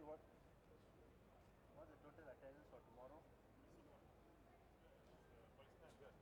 what's the total attendance for tomorrow? Palestinian good.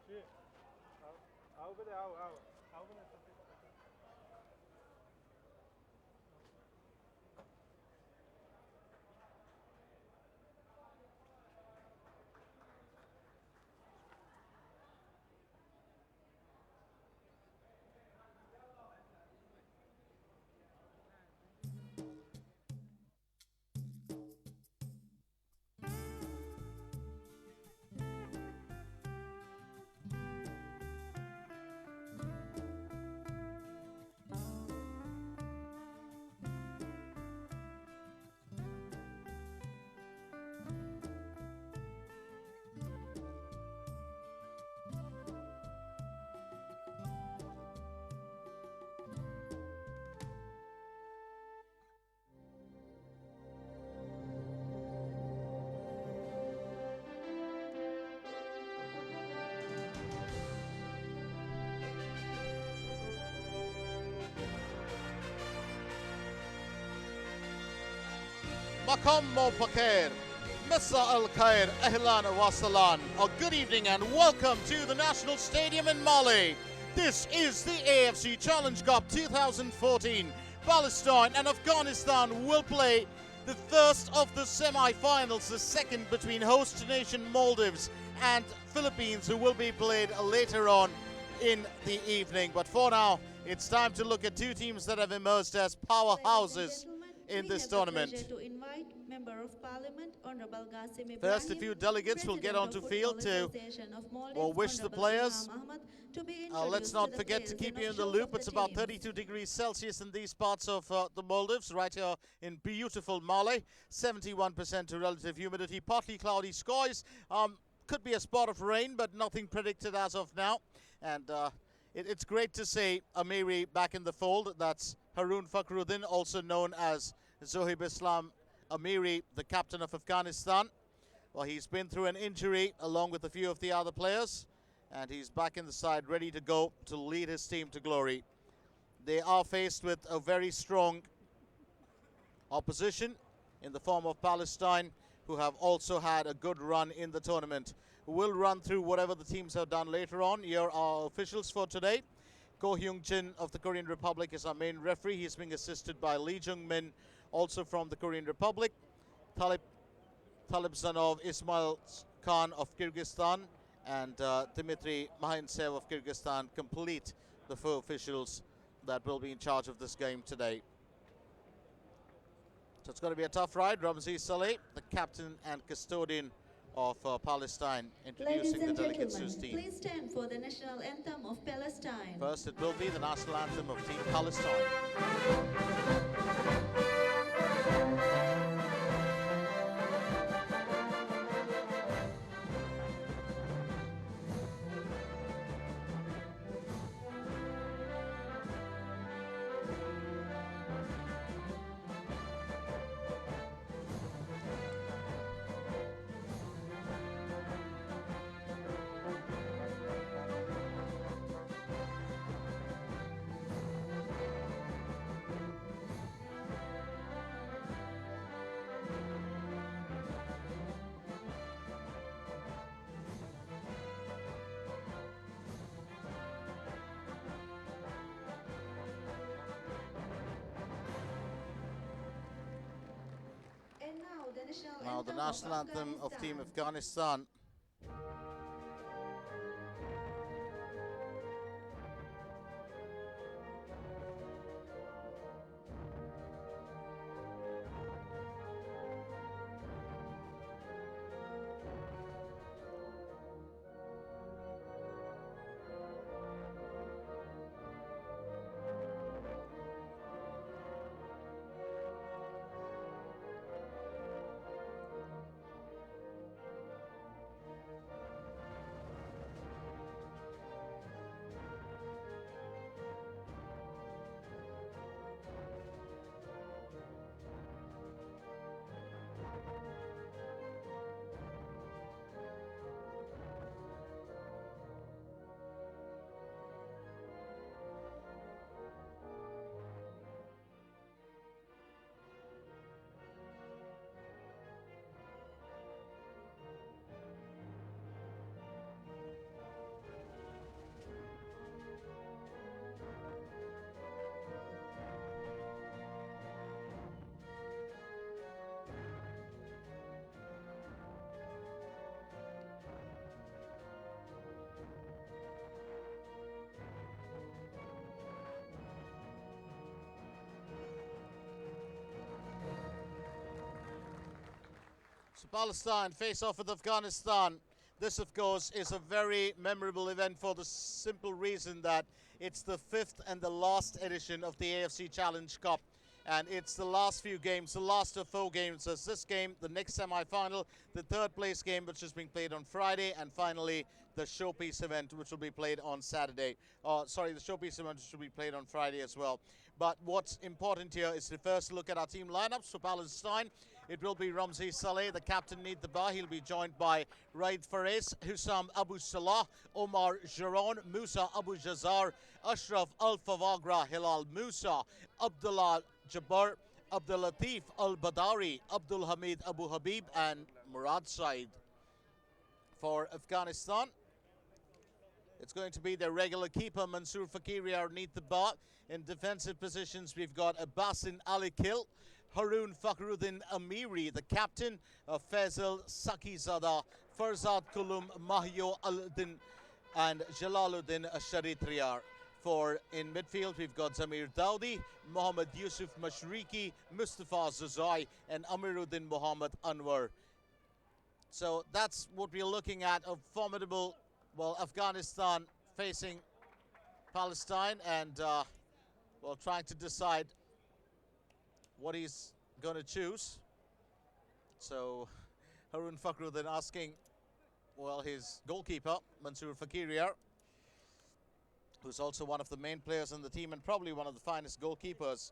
去，好，好，不得好，好。Makam Pakir, Missa Al Khair, Ahlan wa Salan. A good evening and welcome to the National Stadium in Mali. This is the AFC Challenge Cup 2014. Palestine and Afghanistan will play the first of the semi-finals, the second between host nation Maldives and Philippines, who will be played later on in the evening. But for now, it's time to look at two teams that have emerged as powerhouses in this tournament. Member of Parliament, Honorable Qasim Ibrahim, First, a few delegates will get onto field to wish the players. Let's not forget to keep you in the loop. It's about 32 degrees Celsius in these parts of the Maldives, right here in beautiful Mali. 71% relative humidity, partly cloudy skies. Could be a spot of rain, but nothing predicted as of now. And it's great to see Amiri back in the fold. That's Haroon Fakhruddin, also known as Zohib Islam Amiri, the captain of Afghanistan. Well, he's been through an injury along with a few of the other players, and he's back in the side, ready to go to lead his team to glory. They are faced with a very strong opposition in the form of Palestine, who have also had a good run in the tournament. We'll run through whatever the teams have done later on. Here are our officials for today. Ko Hyung-jin of the Korean Republic is our main referee. He's being assisted by Lee Jung-min, also from the Korean Republic. Talibzanov Ismail Khan of Kyrgyzstan and Dmitry Mahintsev of Kyrgyzstan complete the four officials that will be in charge of this game today. So it's going to be a tough ride. Ramzi Saleh, the captain and custodian of Palestine, introducing the delegates to his team. Please stand for the national anthem of Palestine. First, it will be the national anthem of Team Palestine. Now the national anthem of Team Afghanistan. So Palestine face off with Afghanistan. This, of course, is a very memorable event for the simple reason that it's the 5th and the last edition of the AFC Challenge Cup. And it's the last few games, the last of 4 games. As this game, the next semi-final, the 3rd place game, which is being played on Friday, and finally the showpiece event, which will be played on Saturday. The showpiece event which will be played on Friday as well. But what's important here is to first look at our team lineups for Palestine. It will be Ramzi Saleh, the captain, need the bar. He'll be joined by Raid Fares, Hussam Abu Salah, Omar Jaron, Musa Abu Jazar, Ashraf Al-Fawagra, Hilal Musa, Abdullah Jabbar, Abdul Latif Al-Badari, Abdul Hamid Abu Habib, and Murad Said. For Afghanistan, it's going to be their regular keeper, Mansoor Fakiri, underneath the bar. In defensive positions, we've got Abbasin Ali Kil, Haroon Fakhruddin Amiri, the captain, Faisal Sakizada, Farzad Kulum, Mahyo Al-Din, and Jalaluddin Sharitriyar. For in midfield, we've got Zamir Daudi, Mohammad Yusuf Mashriki, Mustafa Zazai, and Amiruddin Muhammad Anwar. So that's what we're looking at, a formidable, Afghanistan facing Palestine, and trying to decide what he's going to choose. So Haroon Fakhruddin asking, his goalkeeper, Mansoor Fakiriar, who's also one of the main players in the team and probably one of the finest goalkeepers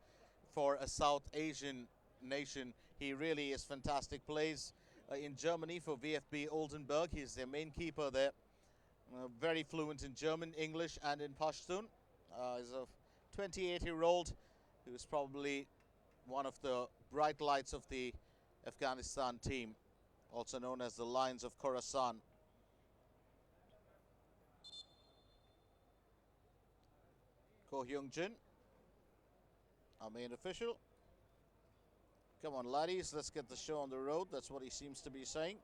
for a South Asian nation. He really is fantastic. Plays in Germany for VfB Oldenburg. He's their main keeper there. Very fluent in German, English, and in Pashtun. He's a 28-year-old who's probably one of the bright lights of the Afghanistan team, also known as the Lions of Khorasan. Ko Hyung-jin, our main official. Come on, laddies, let's get the show on the road. That's what he seems to be saying.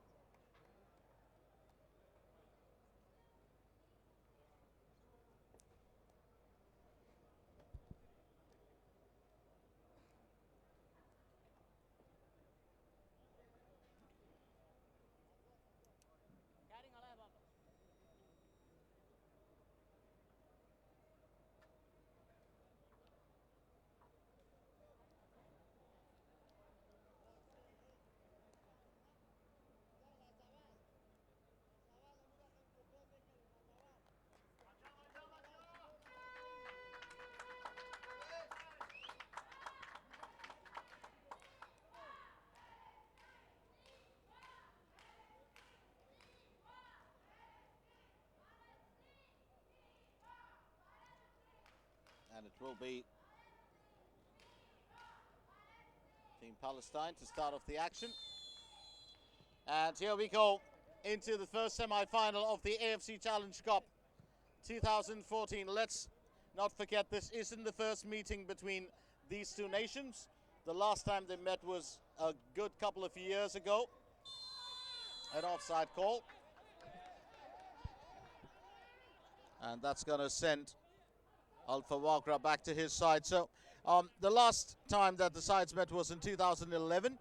And it will be Team Palestine to start off the action. And here we go into the first semi-final of the AFC Challenge Cup 2014. Let's not forget, this isn't the first meeting between these two nations. The last time they met was a good couple of years ago. An offside call. And that's going to send Al-Fawagra back to his side. So the last time that the sides met was in 2011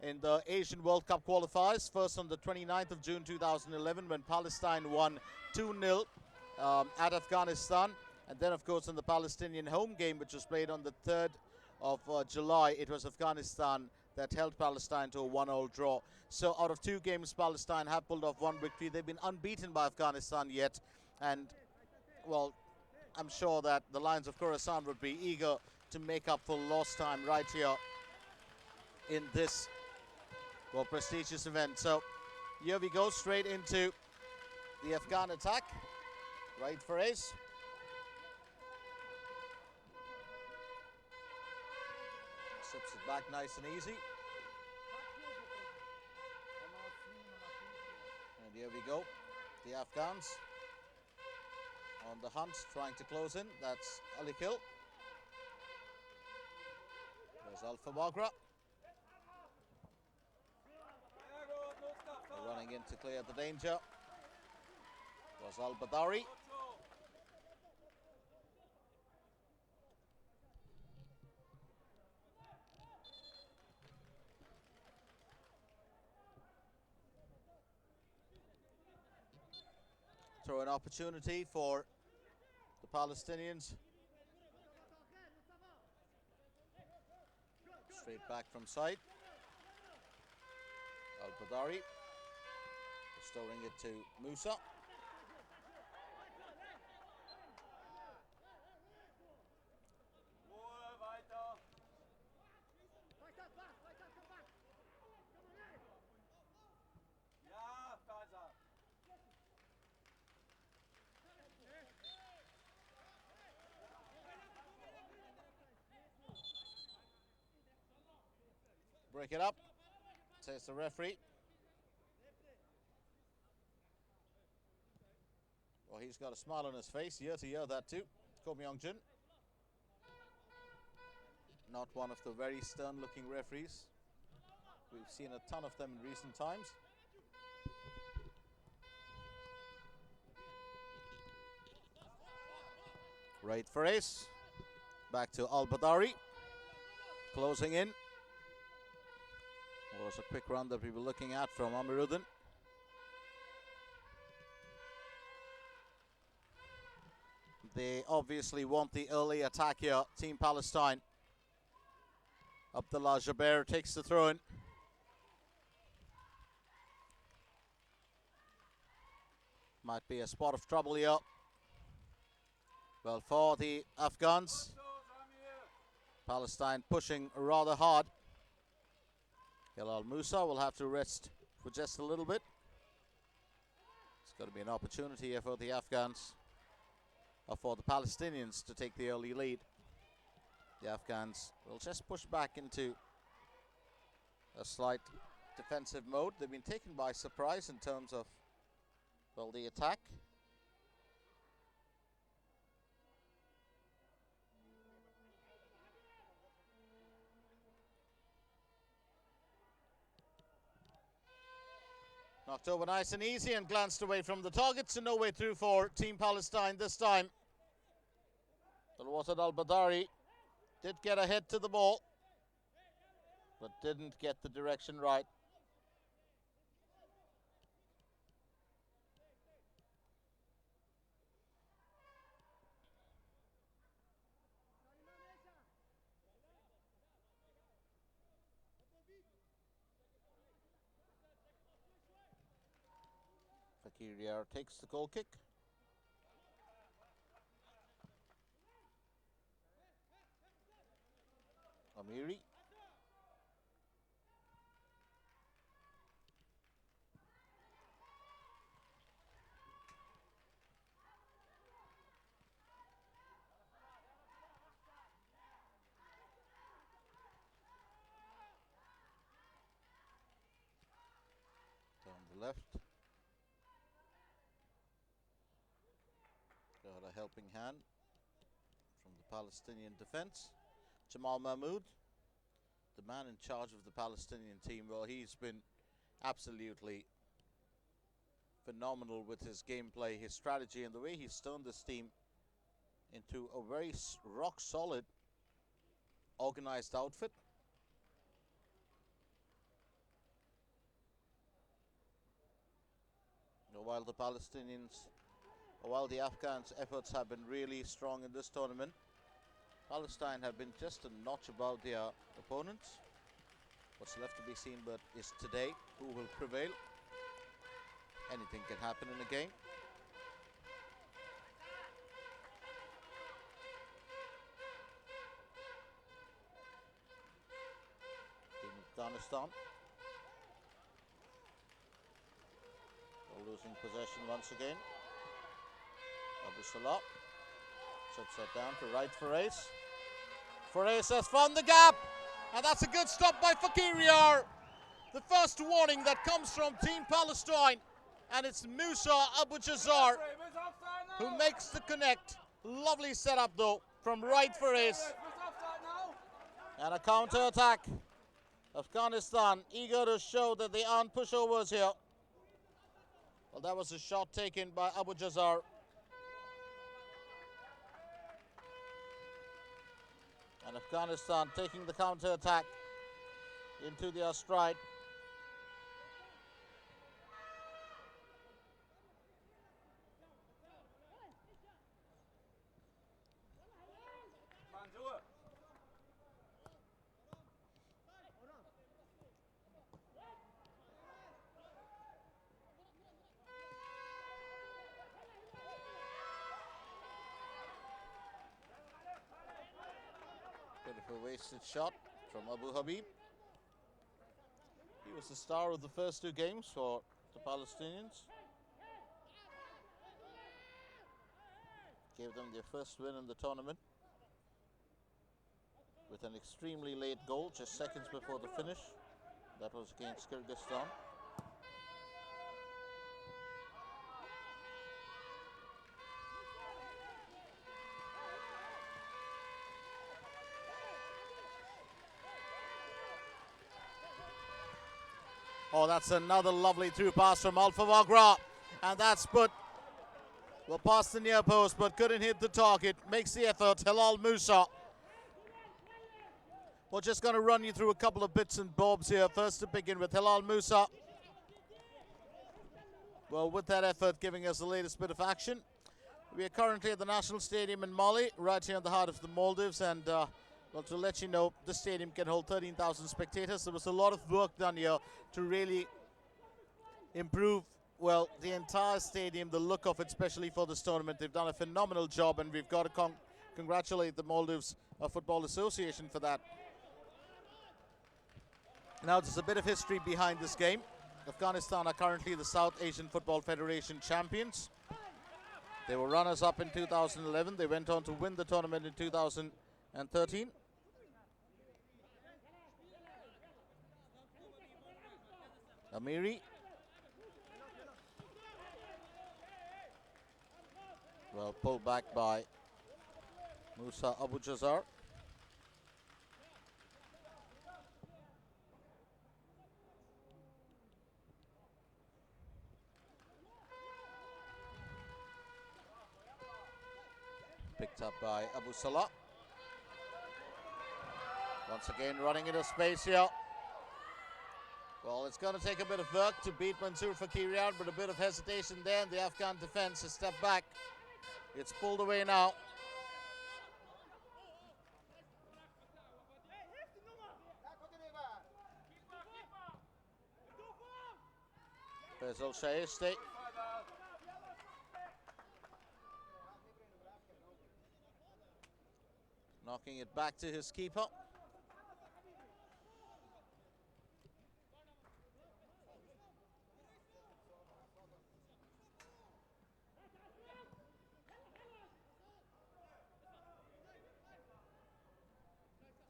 in the Asian World Cup qualifiers. First on the 29th of June 2011 when Palestine won 2-0 at Afghanistan. And then, of course, in the Palestinian home game, which was played on the 3rd of July, it was Afghanistan that held Palestine to a 1-1 draw. So out of 2 games, Palestine have pulled off 1 victory. They've been unbeaten by Afghanistan yet. And, I'm sure that the Lions of Khorasan would be eager to make up for lost time right here in this, prestigious event. So here we go, straight into the Afghan attack. Right for Ace. Sips it back nice and easy. And here we go, the Afghans on the hunt, trying to close in. That's Ali Kil. There's Al-Fawagra. Running in to clear the danger was Al-Badari. Throw an opportunity for the Palestinians. Straight back from side. Al-Badari restoring it to Musa. Break it up, says the referee. Well, he's got a smile on his face, year to year, that too. Ko Myung-jin. Not one of the very stern-looking referees. We've seen a ton of them in recent times. Right for ace. Back to Al-Badari. Closing in. Was a quick run that we were looking at from Amiruddin. They obviously want the early attack here, Team Palestine. Abdullah Jaber takes the throw in. Might be a spot of trouble here. Well, for the Afghans, Palestine pushing rather hard. Hilal Musa will have to rest for just a little bit. It's going to be an opportunity here for the Afghans, or for the Palestinians, to take the early lead. The Afghans will just push back into a slight defensive mode. They've been taken by surprise in terms of, well, the attack. Knocked over nice and easy and glanced away from the target, so no way through for Team Palestine this time. Al-Wasad Al-Badari did get ahead to the ball, but didn't get the direction right. Fakir takes the goal kick. Amiri. Down the left. Got a helping hand from the Palestinian defense. Jamal Mahmoud, the man in charge of the Palestinian team, well, he's been absolutely phenomenal with his gameplay, his strategy, and the way he's turned this team into a very rock-solid, organized outfit. While the Palestinians, while the Afghans' efforts have been really strong in this tournament, Palestine have been just a notch above their opponents. What's left to be seen but is today who will prevail. Anything can happen in a game. Team Afghanistan losing possession once again. Abu Salah sets that down to right for Ace. Ace has found the gap, and that's a good stop by Fakir. The first warning that comes from Team Palestine, and it's Musa Abu Jazar who makes the connect. Lovely setup though from right for Ace. And a counter attack. Afghanistan eager to show that they aren't pushovers here. Well, that was a shot taken by Abu Jazar. And Afghanistan taking the counter attack into their stride. Bit of a wasted shot from Abu Habib. He was the star of the first two games for the Palestinians. Gave them their first win in the tournament with an extremely late goal, just seconds before the finish. That was against Kyrgyzstan. Oh, that's another lovely through pass from Alpha Wagra. And that's put, well, past the near post, but couldn't hit the target. Makes the effort, Hilal Musa. We're just going to run you through a couple of bits and bobs here. First to begin with, Hilal Musa. Well, with that effort giving us the latest bit of action. We are currently at the National Stadium in Mali, right here in the heart of the Maldives. And, well, to let you know, the stadium can hold 13,000 spectators. There was a lot of work done here to really improve, well, the entire stadium, the look of it, especially for this tournament. They've done a phenomenal job, and we've got to congratulate the Maldives Football Association for that. Now, there's a bit of history behind this game. Afghanistan are currently the South Asian Football Federation champions. They were runners-up in 2011. They went on to win the tournament in 2013. Amiri. Well, pulled back by Musa Abu Jazar. Picked up by Abu Salah. Once again running into space here. Well, it's going to take a bit of work to beat Mansour Fakirian, but a bit of hesitation there, and the Afghan defense has stepped back. It's pulled away now. Faisal Shaiste. Knocking it back to his keeper.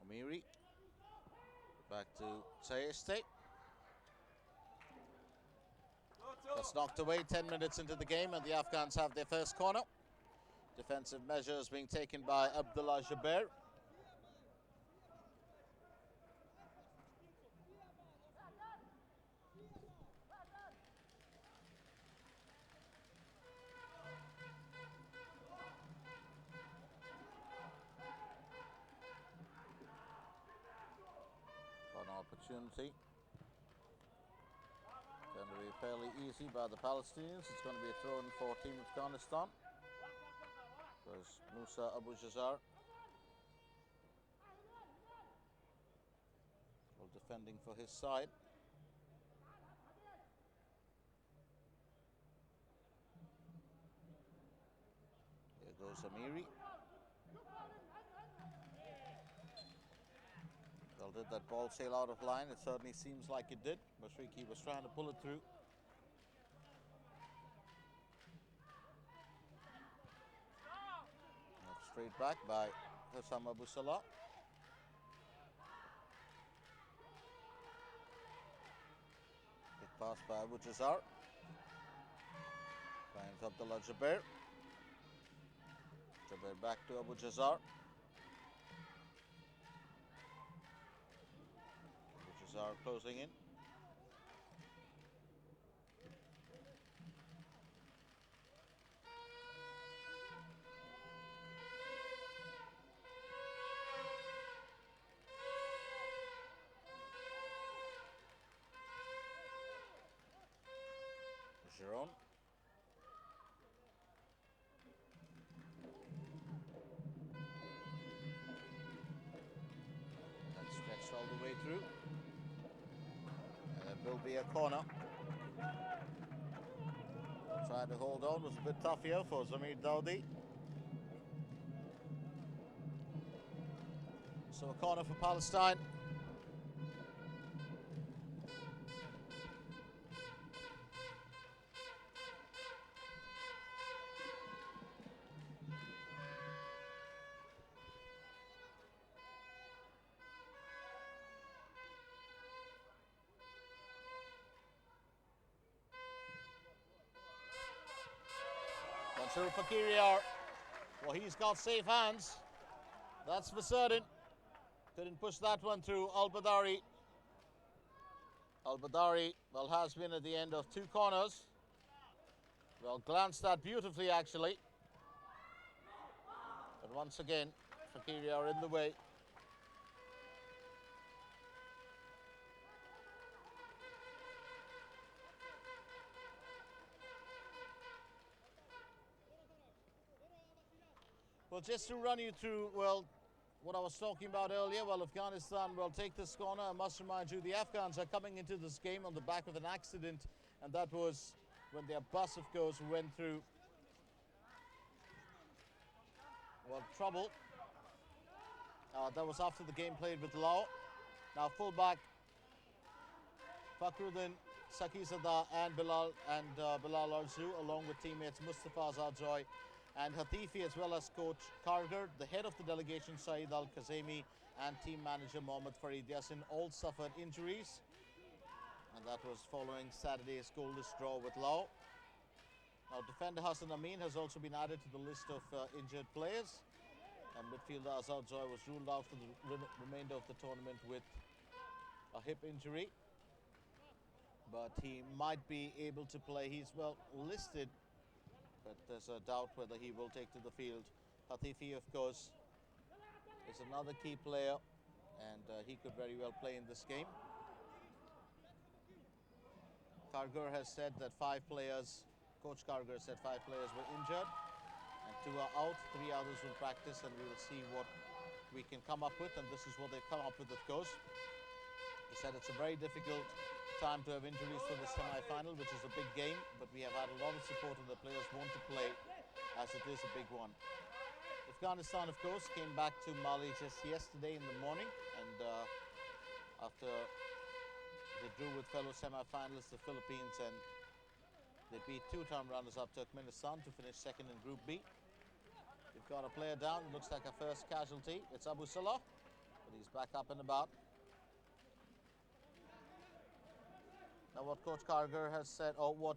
Amiri. Back to Shaiste. That's knocked away 10 minutes into the game, and the Afghans have their first corner. Defensive measures being taken by Abdullah Jaber. An opportunity. Going to be fairly easy by the Palestinians. It's going to be a throw-in for Team Afghanistan. There's Musa Abu Jazar. Well, defending for his side. Here goes Amiri. Well, did that ball sail out of line? It certainly seems like it did. Mashriki was trying to pull it through. Straight back by Hussam Abu Salah. Big pass by Abu Jazar. Finds Abdullah Jaber. Jaber back to Abu Jazar. Abu Jazar closing in. Giron. And stretched all the way through. And it will be a corner. Trying to hold on was a bit tough here for Zamir Daudi. So a corner for Palestine. Mansur Fakiriar, well, he's got safe hands, that's for certain. Couldn't push that one through. Al-Badari, well, has been at the end of two corners. Well, glanced that beautifully, actually. But once again, Fakiriar in the way. Well, just to run you through, well, what I was talking about earlier, well, Afghanistan will take this corner. I must remind you, the Afghans are coming into this game on the back of an accident, and that was when their bus, of course, went through, well, trouble. That was after the game played with Lao. Now, fullback Fakhruddin, Sakizada, and Bilal Arzu, along with teammates Mustafa Azadjoy and Hatifi, as well as coach Kargar, the head of the delegation Saeed Al-Kazemi, and team manager Mohammad Farid Yassin, all suffered injuries, and that was following Saturday's goalless draw with Lao. Now, defender Hassan Amin has also been added to the list of injured players, and midfielder Azadjoy was ruled out for the remainder of the tournament with a hip injury, but he might be able to play. He's well listed, but there's a doubt whether he will take to the field. Hatifi, of course, is another key player, and he could very well play in this game. Kargar has said that Coach Kargar said 5 players were injured, and 2 are out, 3 others will practice, and we will see what we can come up with, and this is what they've come up with, of course. He said it's a very difficult time to have injuries for the semi-final, which is a big game, but we have had a lot of support and the players want to play, as it is a big one. Afghanistan, of course, came back to Mali just yesterday in the morning, and after they drew with fellow semi-finalists, the Philippines, and they beat 2-time runners-up Turkmenistan to finish second in Group B. We've got a player down. It looks like a first casualty. It's Abu Salah, but he's back up and about. Now, what Coach Kargar has said, or what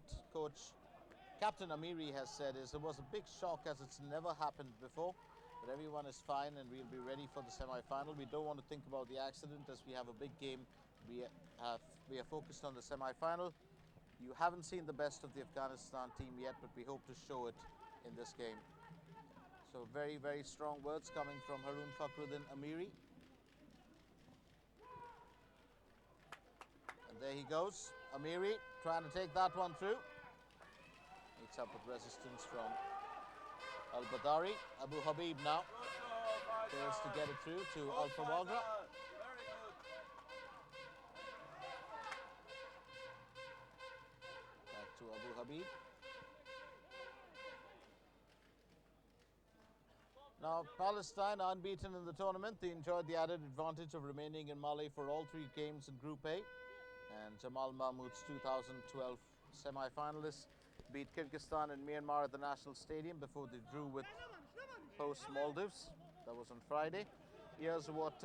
Captain Amiri has said, is it was a big shock as it's never happened before, but everyone is fine and we'll be ready for the semi-final. We don't want to think about the accident as we have a big game. We are focused on the semi-final. You haven't seen the best of the Afghanistan team yet, but we hope to show it in this game. So very, very strong words coming from Haroon Fakhruddin Amiri. And there he goes. Amiri trying to take that one through. Meets up with resistance from Al-Badari. Abu Habib now fails to get it through to Al-Fawagra. Back to Abu Habib. Now, Palestine are unbeaten in the tournament. They enjoyed the added advantage of remaining in Mali for all 3 games in Group A. And Jamal Mahmood's 2012 semi-finalists beat Kyrgyzstan and Myanmar at the National Stadium before they drew with host Maldives. That was on Friday. Here's what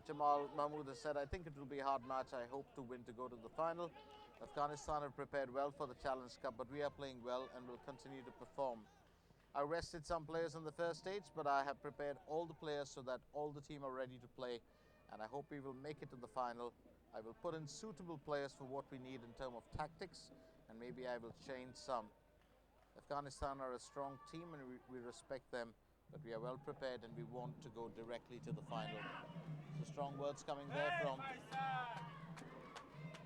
Jamal Mahmood has said. I think it will be a hard match. I hope to win to go to the final. Afghanistan have prepared well for the Challenge Cup, but we are playing well and will continue to perform. I rested some players on the first stage, but I have prepared all the players so that all the team are ready to play, and I hope we will make it to the final. I will put in suitable players for what we need in terms of tactics, and maybe I will change some. Afghanistan are a strong team and we respect them, but we are well prepared and we want to go directly to the final. So strong words coming there from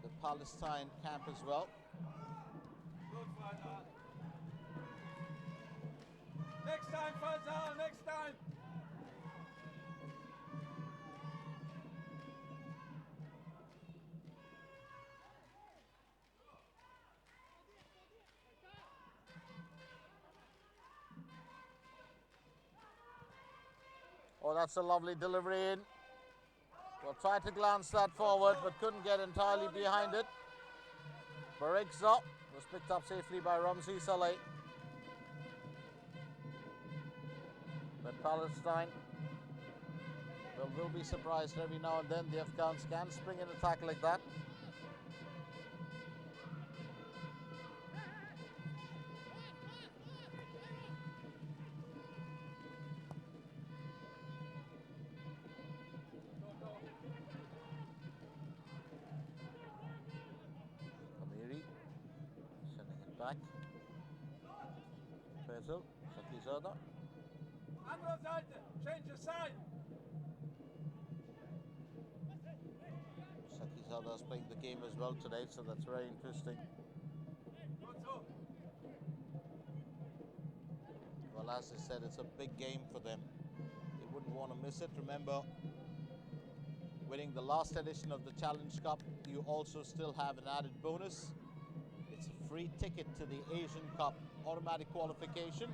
the Palestine camp as well. Next time, Fazal, next time. Oh, that's a lovely delivery in. Well, tried to glance that forward, but couldn't get entirely behind it. Barigza was picked up safely by Ramzi Saleh. But Palestine will be surprised every now and then. The Afghans can spring an attack like that. Amiri sending it back. Faisal, Sakizada. Andere Seite, change the side. Sakizada is playing the game as well today, so that's very interesting. Well, as I said, it's a big game for them. They wouldn't want to miss it. Remember, winning the last edition of the Challenge Cup, you also still have an added bonus. It's a free ticket to the Asian Cup automatic qualification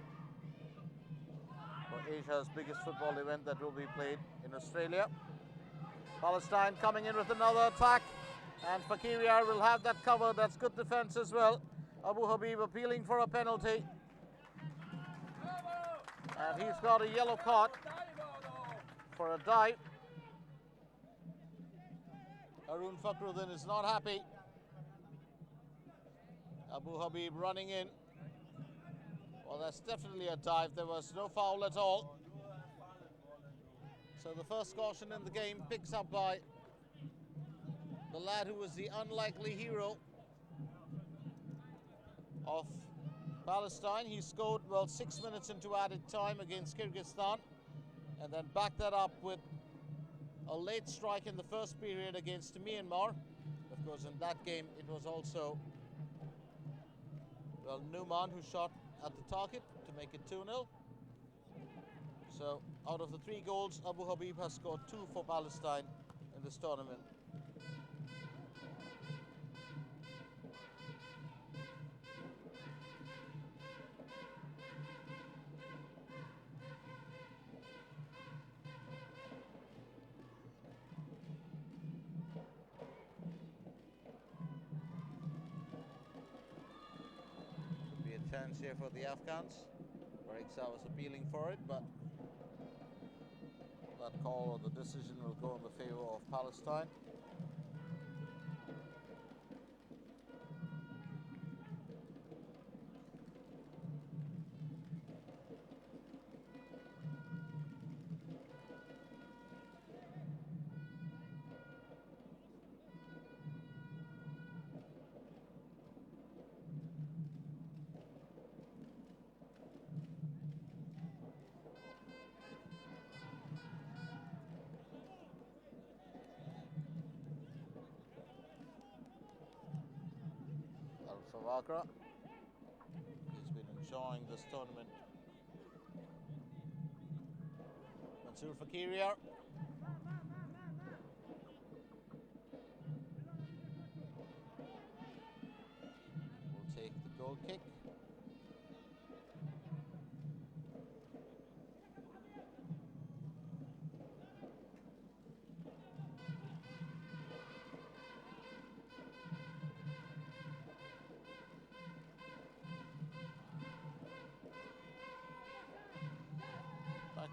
for Asia's biggest football event that will be played in Australia. Palestine coming in with another attack, and Fakiriar will have that cover. That's good defense as well. Abu Habib appealing for a penalty, and he's got a yellow card for a dive. Arun Fakhruddin is not happy. Abu Habib running in. Well, that's definitely a dive. There was no foul at all. So the first caution in the game picks up by the lad who was the unlikely hero of Palestine. He scored, well, 6 minutes into added time against Kyrgyzstan, and then backed that up with a late strike in the first period against Myanmar. Of course, in that game, it was also, well, Numan who shot at the target to make it 2-0. So, out of the 3 goals, Abu Habib has scored 2 for Palestine in this tournament. Could be a chance here for the Afghans. Barigza was appealing for it, but that call or the decision will go in the favor of Palestine. Al-Fawakra, he's been enjoying this tournament. Mansour Fakiriar. Will take the goal kick.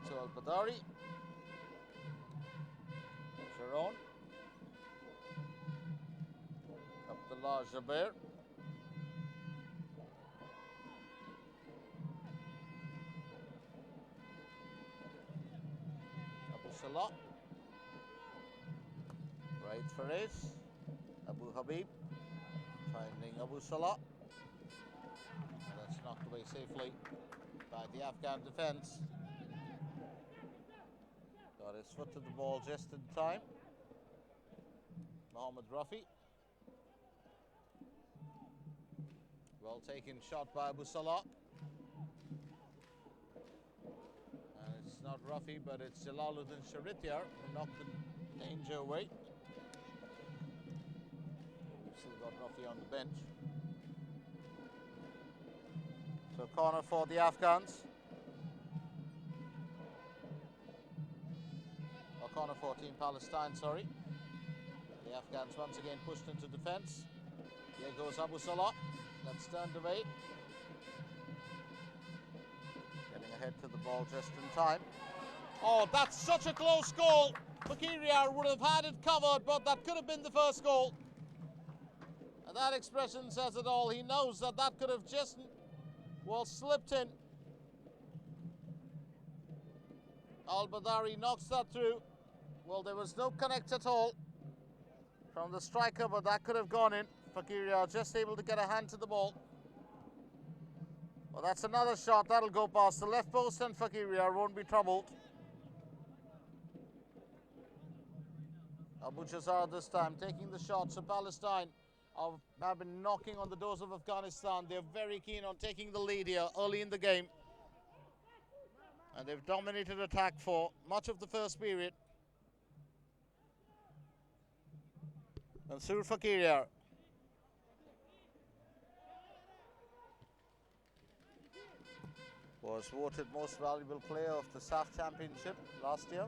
To Al-Badari, Sharon, Abdullah Jaber, Abu Salah, right Fares, Abu Habib, finding Abu Salah, and that's knocked away safely by the Afghan defense. Got his foot to the ball just in time. Mohammed Rafi. Well taken shot by Abu Salah. And it's not Rafi, but it's Jalaluddin Sharityar who knocked the danger away. We've still got Rafi on the bench. So corner for the Afghans. corner for Team Palestine, sorry. The Afghans once again pushed into defence. Here goes Abu Salah. That's turned away. Getting ahead to the ball just in time. Oh, that's such a close goal. Fakiriar would have had it covered, but that could have been the first goal. And that expression says it all. He knows that that could have just, well, slipped in. Al-Badari knocks that through. Well, there was no connect at all from the striker, but that could have gone in. Fakiriar just able to get a hand to the ball. Well, that's another shot. That'll go past the left post, and Fakiriar won't be troubled. Abu Jazar this time taking the shot. So Palestine have been knocking on the doors of Afghanistan. They're very keen on taking the lead here early in the game. And they've dominated attack for much of the first period. Mansour Fakiriar. Was voted most valuable player of the SAF Championship last year.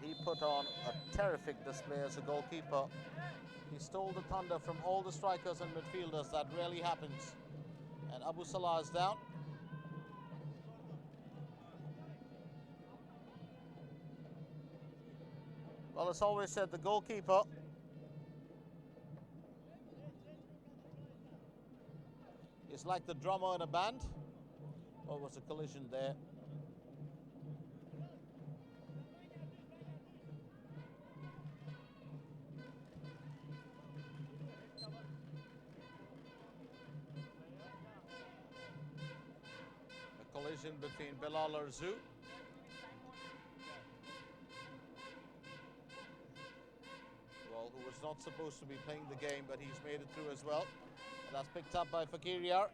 He put on a terrific display as a goalkeeper. He stole the thunder from all the strikers and midfielders. That rarely happens. And Abu Salah is down. Well, it's always said the goalkeeper is like the drummer in a band. Oh, was a collision there. A collision between Bilal Arzu who was not supposed to be playing the game, but he's made it through as well. And that's picked up by Fakiriar.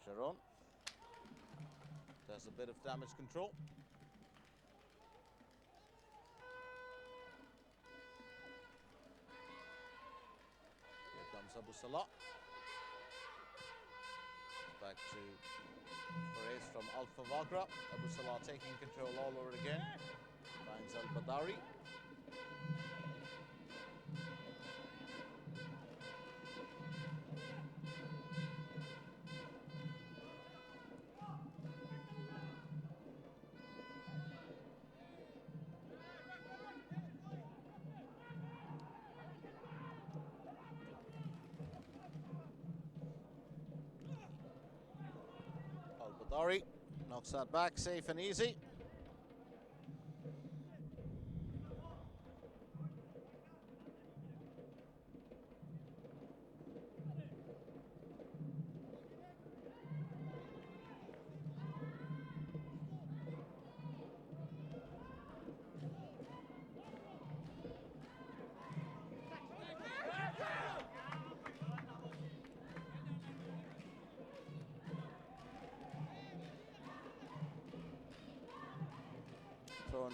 Sharon does a bit of damage control. Here comes Abu Salah. Back to Perez from Alfa Wagra. Abu Salah taking control all over again. Finds Al-Badari. Al-Badari knocks that back, safe and easy.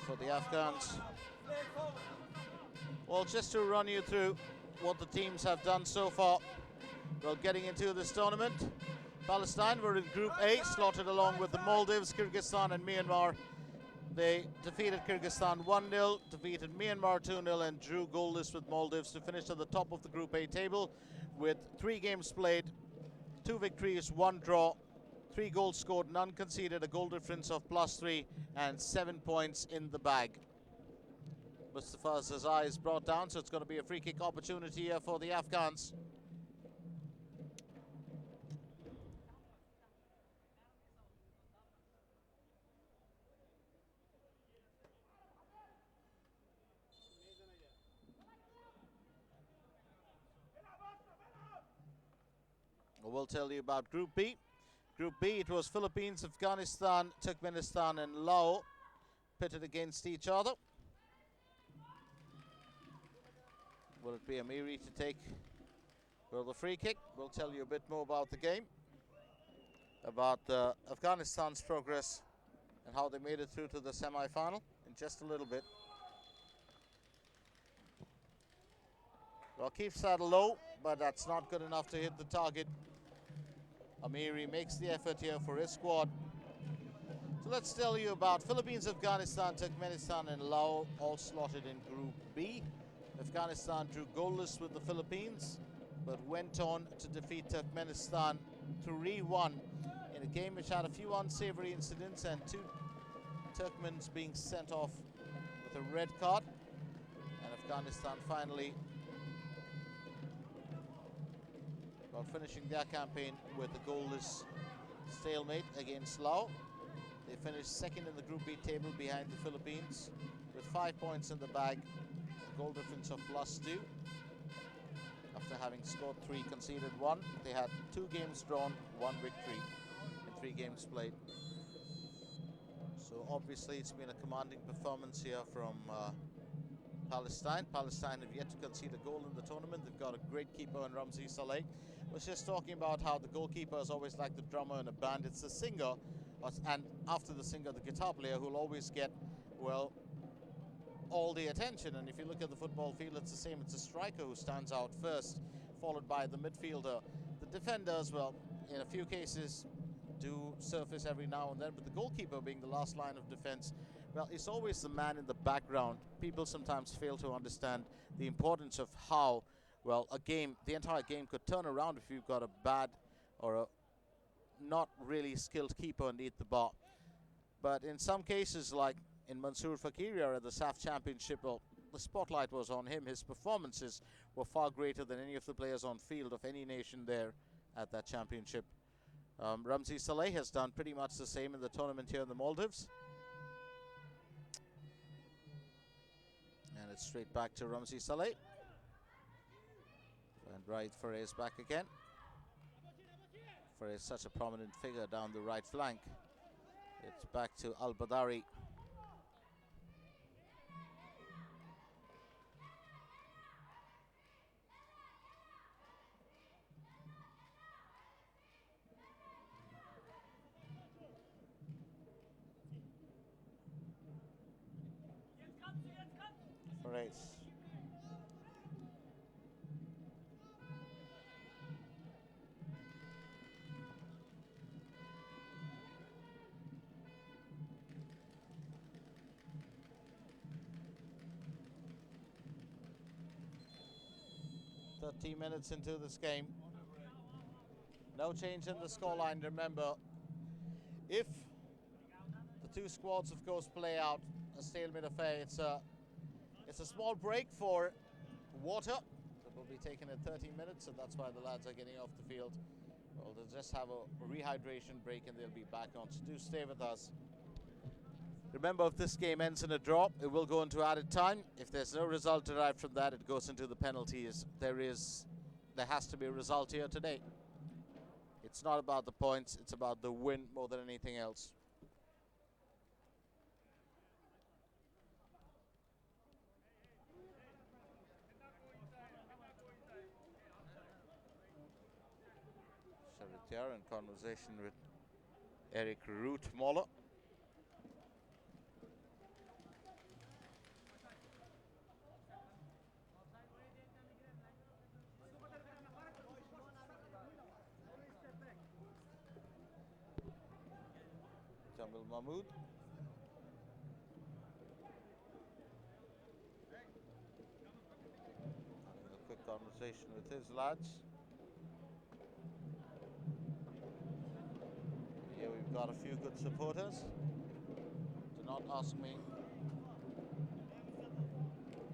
For the Afghans. Well, just to run you through what the teams have done so far. Well, getting into this tournament, Palestine were in Group A, slotted along with the Maldives, Kyrgyzstan and Myanmar. They defeated Kyrgyzstan 1-0, defeated Myanmar 2-0 and drew goalless with Maldives to finish at the top of the Group A table with 3 games played, 2 victories, 1 draw, 3 goals scored, none conceded, a goal difference of +3 and 7 points in the bag. Mustafa Zazai is brought down, so it's going to be a free kick opportunity here for the Afghans. We'll tell you about Group B. Group B, it was Philippines, Afghanistan, Turkmenistan and Laos pitted against each other. Will it be Amiri to take the free kick? We'll tell you a bit more about the game. about Afghanistan's progress and how they made it through to the semi-final in just a little bit. Well, keeps that low, but that's not good enough to hit the target. Amiri makes the effort here for his squad. So let's tell you about Philippines, Afghanistan, Turkmenistan and Laos, all slotted in Group B. Afghanistan drew goalless with the Philippines, but went on to defeat Turkmenistan 3-1 in a game which had a few unsavory incidents and 2 Turkmens being sent off with a red card. And Afghanistan finally finishing their campaign with a goalless stalemate against Laos. They finished second in the Group B table behind the Philippines with 5 points in the bag, a goal difference of +2. After having scored 3, conceded 1, they had 2 games drawn, 1 victory in 3 games played. So obviously it's been a commanding performance here from Palestine. Palestine have yet to concede a goal in the tournament. They've got a great keeper in Ramzi Saleh. Was just talking about how the goalkeeper is always like the drummer in a band. It's the singer, and after the singer, the guitar player, who'll always get, well, all the attention. And if you look at the football field, it's the same. It's a striker who stands out first, followed by the midfielder. The defenders, well, in a few cases, do surface every now and then, but the goalkeeper being the last line of defense, well, it's always the man in the background. People sometimes fail to understand the importance of how, well, the entire game could turn around if you've got a bad or a not really skilled keeper underneath the bar. But in some cases, like in Mansoor Fakiria at the SAF Championship, well, the spotlight was on him. His performances were far greater than any of the players on field of any nation there at that championship. Ramzi Saleh has done pretty much the same in the tournament here in the Maldives. And it's straight back to Ramzi Saleh. And right, Faray is back again. Faray is such a prominent figure down the right flank. It's back to Al-Badari. Faray. Minutes into this game. No change in the scoreline. Remember, if the 2 squads, of course, play out a stalemate affair, it's a small break for water that will be taken at 13 minutes, so that's why the lads are getting off the field. Well, they'll just have a rehydration break and they'll be back on, so do stay with us. Remember, if this game ends in a draw, it will go into added time. If there's no result derived from that, it goes into the penalties. There has to be a result here today. It's not about the points, it's about the win more than anything else. Sharitiar in conversation with Eric Root-Moller. Jamil Mahmood. Having a quick conversation with his lads. Here we've got a few good supporters. Do not ask me.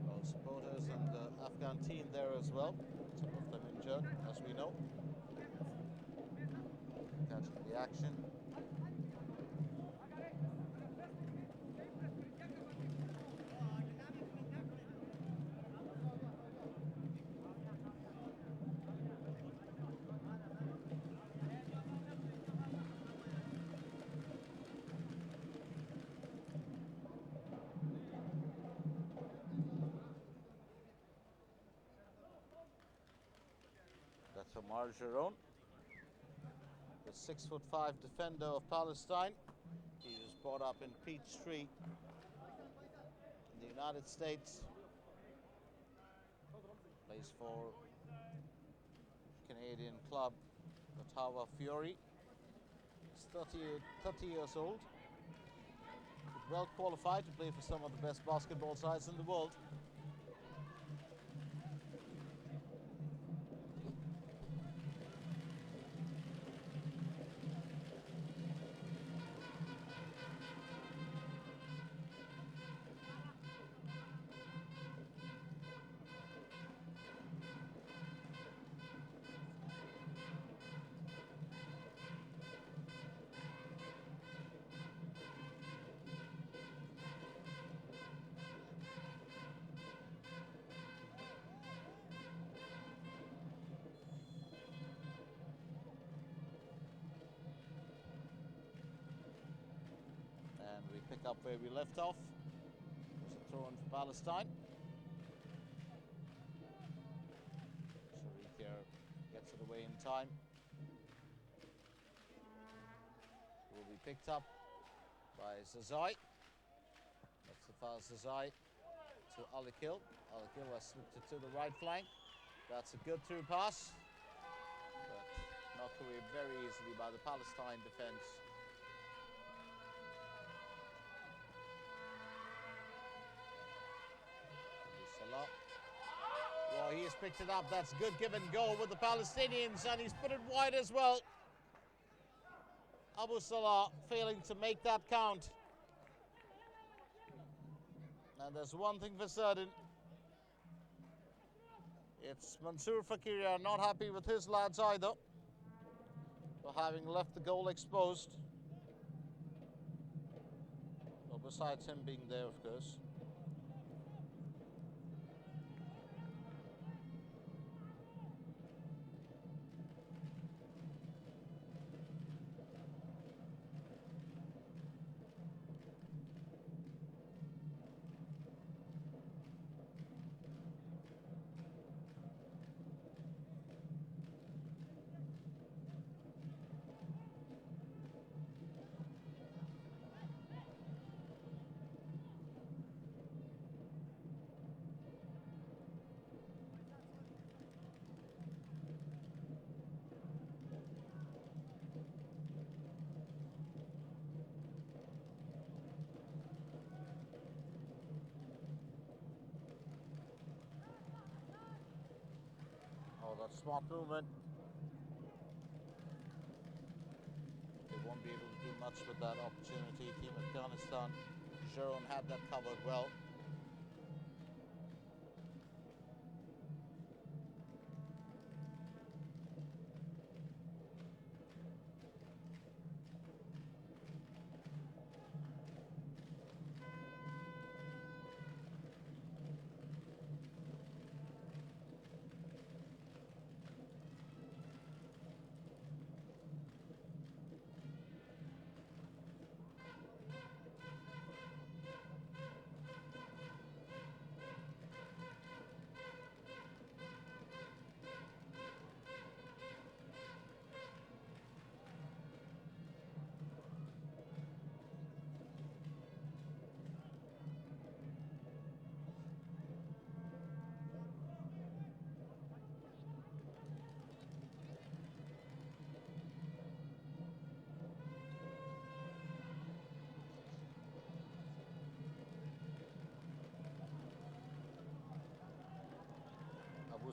Well, supporters and the Afghan team there as well. Some of them injured, as we know. Catching the action. That's Omar Giron. the 6'5" defender of Palestine. He was brought up in Peachtree in the United States. Plays for Canadian club Ottawa Fury. He's 30 years old. Well qualified to play for some of the best basketball sides in the world. Pick up where we left off. There's a throw in for Palestine. Sharik here gets it away in time. Will be picked up by Zazai. That's the far Zazai to Alikil. Alikil has slipped it to the right flank. That's a good through pass, but knocked away very easily by the Palestine defense. Well, he has picked it up. That's good give and go with the Palestinians, and he's put it wide as well. Abu Salah failing to make that count. And there's one thing for certain. It's Mansour Fakiria not happy with his lads either for having left the goal exposed. Well, besides him being there, of course. That's smart movement. They won't be able to do much with that opportunity. Team Afghanistan, Sharon had that covered well.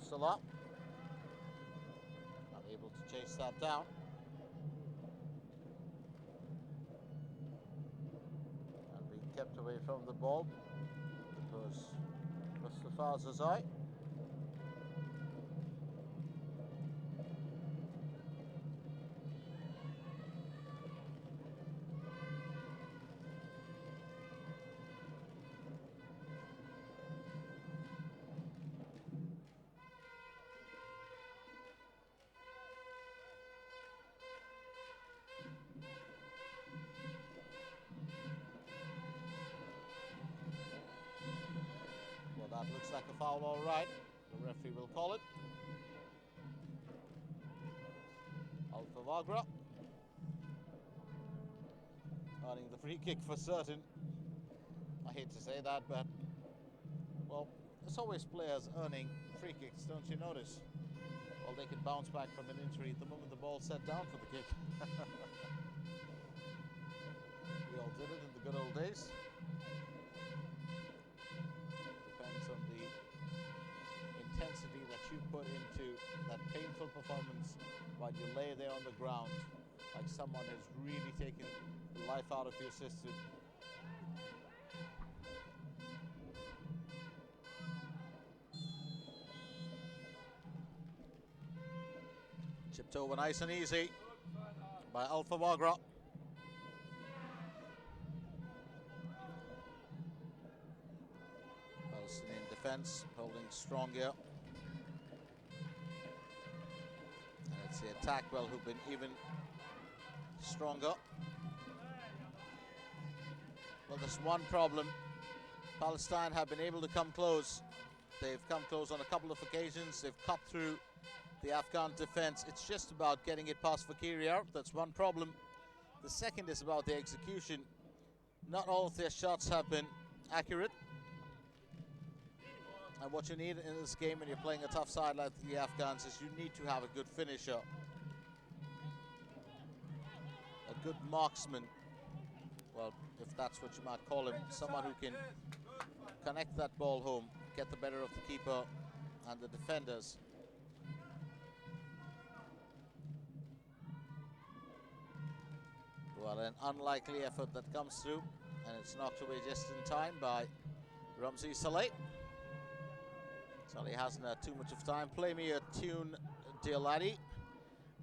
Salah unable to chase that down. And being kept away from the ball because Mustafa Zazai. That looks like a foul, all right. The referee will call it. Alfa Vagra earning the free kick for certain. I hate to say that, but, well, there's always players earning free kicks, don't you notice? Well, they can bounce back from an injury the moment the ball's set down for the kick. We all did it in the good old days. Depends on the intensity that you put into that painful performance while you lay there on the ground like someone has really taken the life out of your system. Chipped over nice and easy by Alpha Wagra. Palestinian defense holding strong here. And it's the attack, well, who've been even stronger. Well, there's one problem. Palestine have been able to come close. They've come close on a couple of occasions. They've cut through the Afghan defense. It's just about getting it past Fakiriyar. That's one problem. The second is about the execution. Not all of their shots have been accurate. And what you need in this game when you're playing a tough side like the Afghans is you need to have a good finisher. A good marksman. Well, if that's what you might call him. Someone who can connect that ball home, get the better of the keeper and the defenders. Well, an unlikely effort that comes through, and it's knocked away just in time by Ramzi Saleh. Saleh hasn't had too much of time. Play me a tune, dear laddie.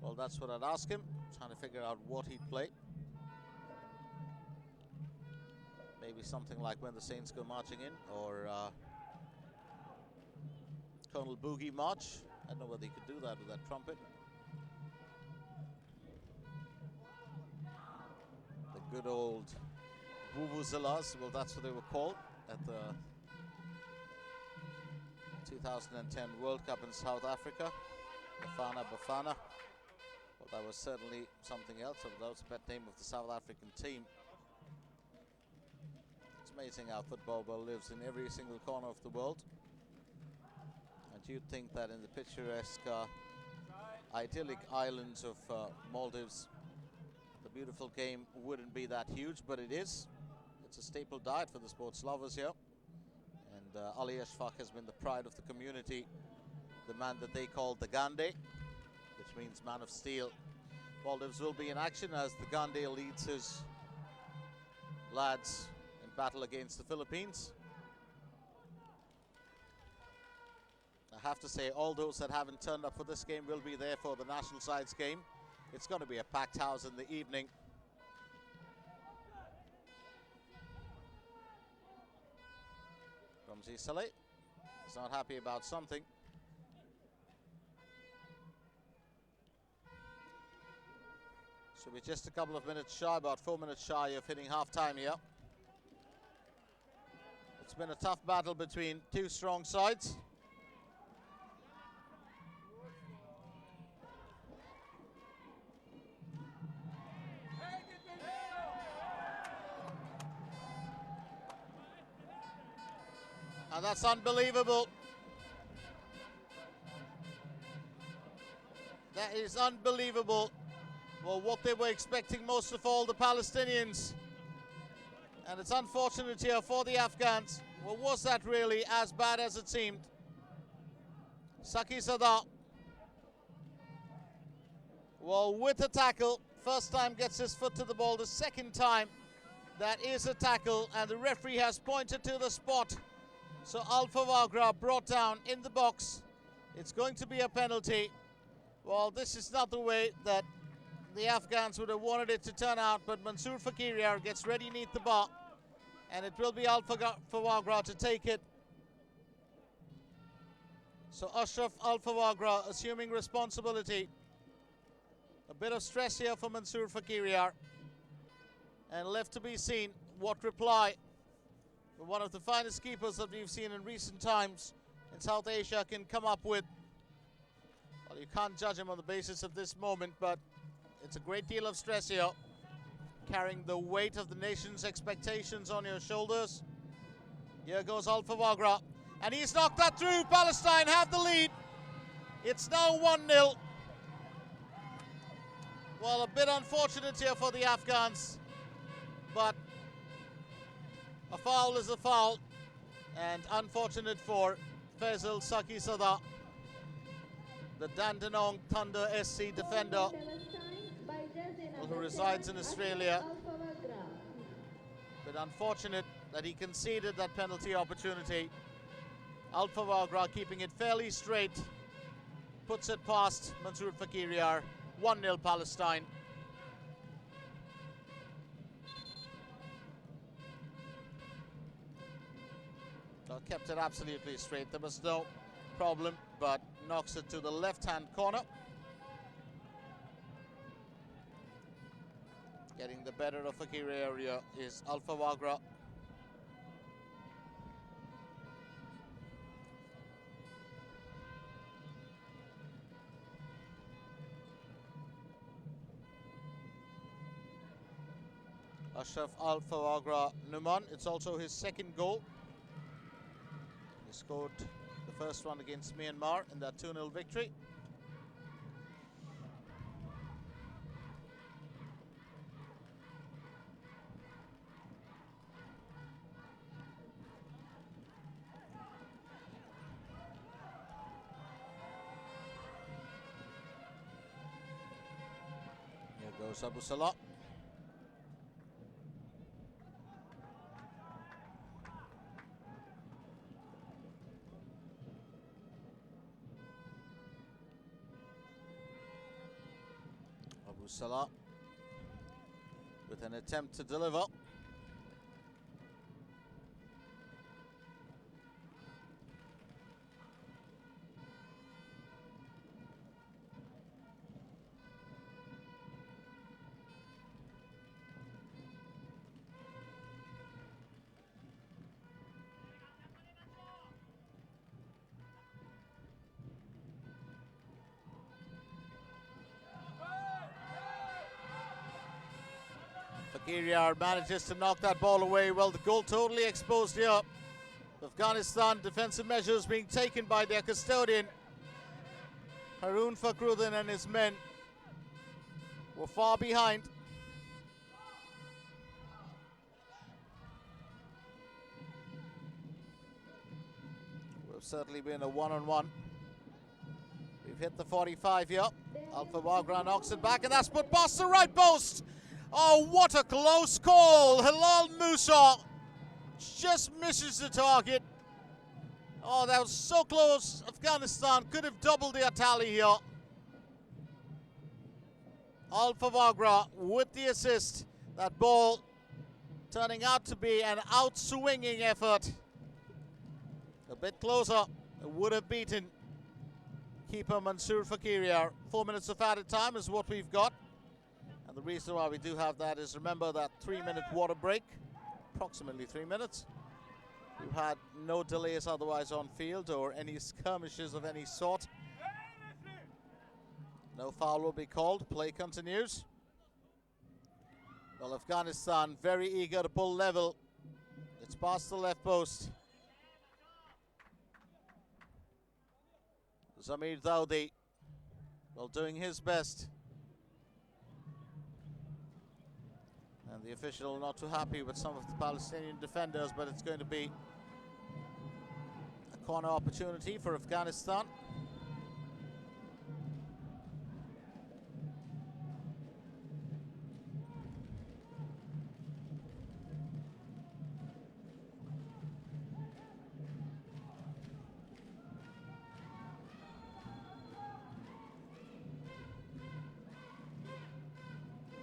Well, that's what I'd ask him. Trying to figure out what he'd play. Maybe something like When the Saints Go Marching In, or Colonel Boogie March. I don't know whether he could do that with that trumpet. Good old vuvuzelas, well, that's what they were called at the 2010 World Cup in South Africa. Bafana Bafana. Well, that was certainly something else. That was the pet name of the South African team. It's amazing how football lives in every single corner of the world. And you'd think that in the picturesque, idyllic islands of Maldives, the beautiful game wouldn't be that huge, but it is. It's a staple diet for the sports lovers here. And Ali Ashfaq has been the pride of the community, the man that they call the Gandhi, which means man of steel. Maldives will be in action as the Gandhi leads his lads in battle against the Philippines. I have to say, all those that haven't turned up for this game will be there for the national sides game. It's going to be a packed house in the evening. Ramzi Saleh is not happy about something. So we're just a couple of minutes shy, about 4 minutes shy of hitting half-time here. It's been a tough battle between two strong sides. And that's unbelievable. That is unbelievable. Well, what they were expecting most of all, the Palestinians. And it's unfortunate here for the Afghans. Well, was that really as bad as it seemed? Saki Sada. Well, with a tackle. First time gets his foot to the ball. The second time, that is a tackle. And the referee has pointed to the spot. So Alpha Wagra brought down in the box. It's going to be a penalty. Well, this is not the way that the Afghans would have wanted it to turn out, but Mansour Fakiriyar gets ready neath the bar, and it will be Alpha Wagra to take it. So Ashraf Alpha Wagra assuming responsibility. A bit of stress here for Mansour Fakiriyar. And left to be seen what reply one of the finest keepers that we've seen in recent times in South Asia can come up with. Well, you can't judge him on the basis of this moment, but it's a great deal of stress here. carrying the weight of the nation's expectations on your shoulders. Here goes Alpha Wagra, and he's knocked that through. Palestine have the lead. It's now 1-0. Well, a bit unfortunate here for the Afghans, but a foul is a foul, and unfortunate for Faisal Saki Sada, the Dandenong Thunder SC defender who resides in Australia. But unfortunate that he conceded that penalty opportunity. Alpha Wagra keeping it fairly straight, puts it past Mansoor Fakiriyar. 1-0 Palestine. Well, kept it absolutely straight. There was no problem, but knocks it to the left-hand corner. Getting the better of Fakiriyar area is Alpha Wagra. Ashraf Alpha Wagra Numan, it's also his second goal. He scored the first one against Myanmar in that 2-0 victory. Here goes Abu Salah. Salah with an attempt to deliver. Fakiriyar manages to knock that ball away. Well, the goal totally exposed here. Afghanistan defensive measures being taken by their custodian. Haroon Fakhruddin and his men were far behind. We've certainly been a one-on-one. We've hit the 45 here. Alpha Wagra knocks it back, and that's put past the right post. Oh, what a close call. Hilal Musa just misses the target. Oh, that was so close. Afghanistan could have doubled their tally here. Alpha Wagra with the assist. That ball turning out to be an out-swinging effort. A bit closer, it would have beaten keeper Mansoor Fakiriyar. 4 minutes of added time is what we've got. And the reason why we do have that is, remember, that 3-minute water break, approximately 3 minutes. We've had no delays otherwise on field or any skirmishes of any sort. No foul will be called. Play continues. Well, Afghanistan very eager to pull level. It's past the left post. Zamir Dawoodi, well, doing his best. And the official not too happy with some of the Palestinian defenders, but it's going to be a corner opportunity for Afghanistan.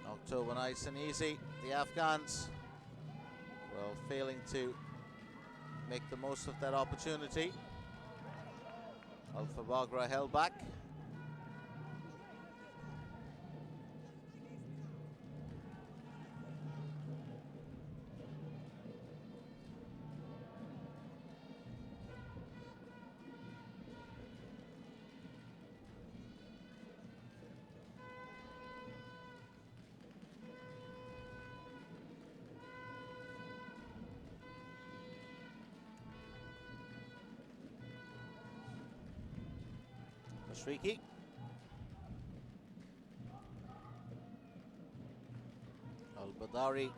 October nice and easy. The Afghans, well, failing to make the most of that opportunity. Alpha Wagra held back. Masriki. Al-Badari.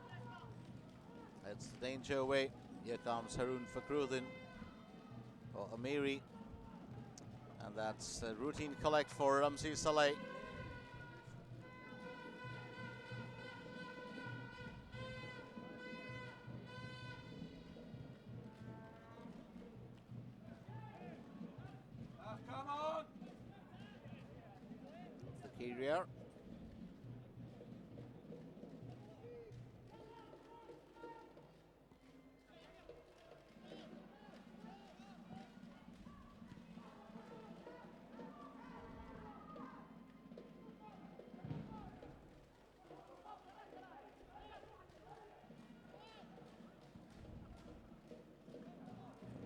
That's the danger away. Here comes Haroon Fakhruddin or Amiri. And that's a routine collect for Ramzi Saleh. Come on! Fakirier.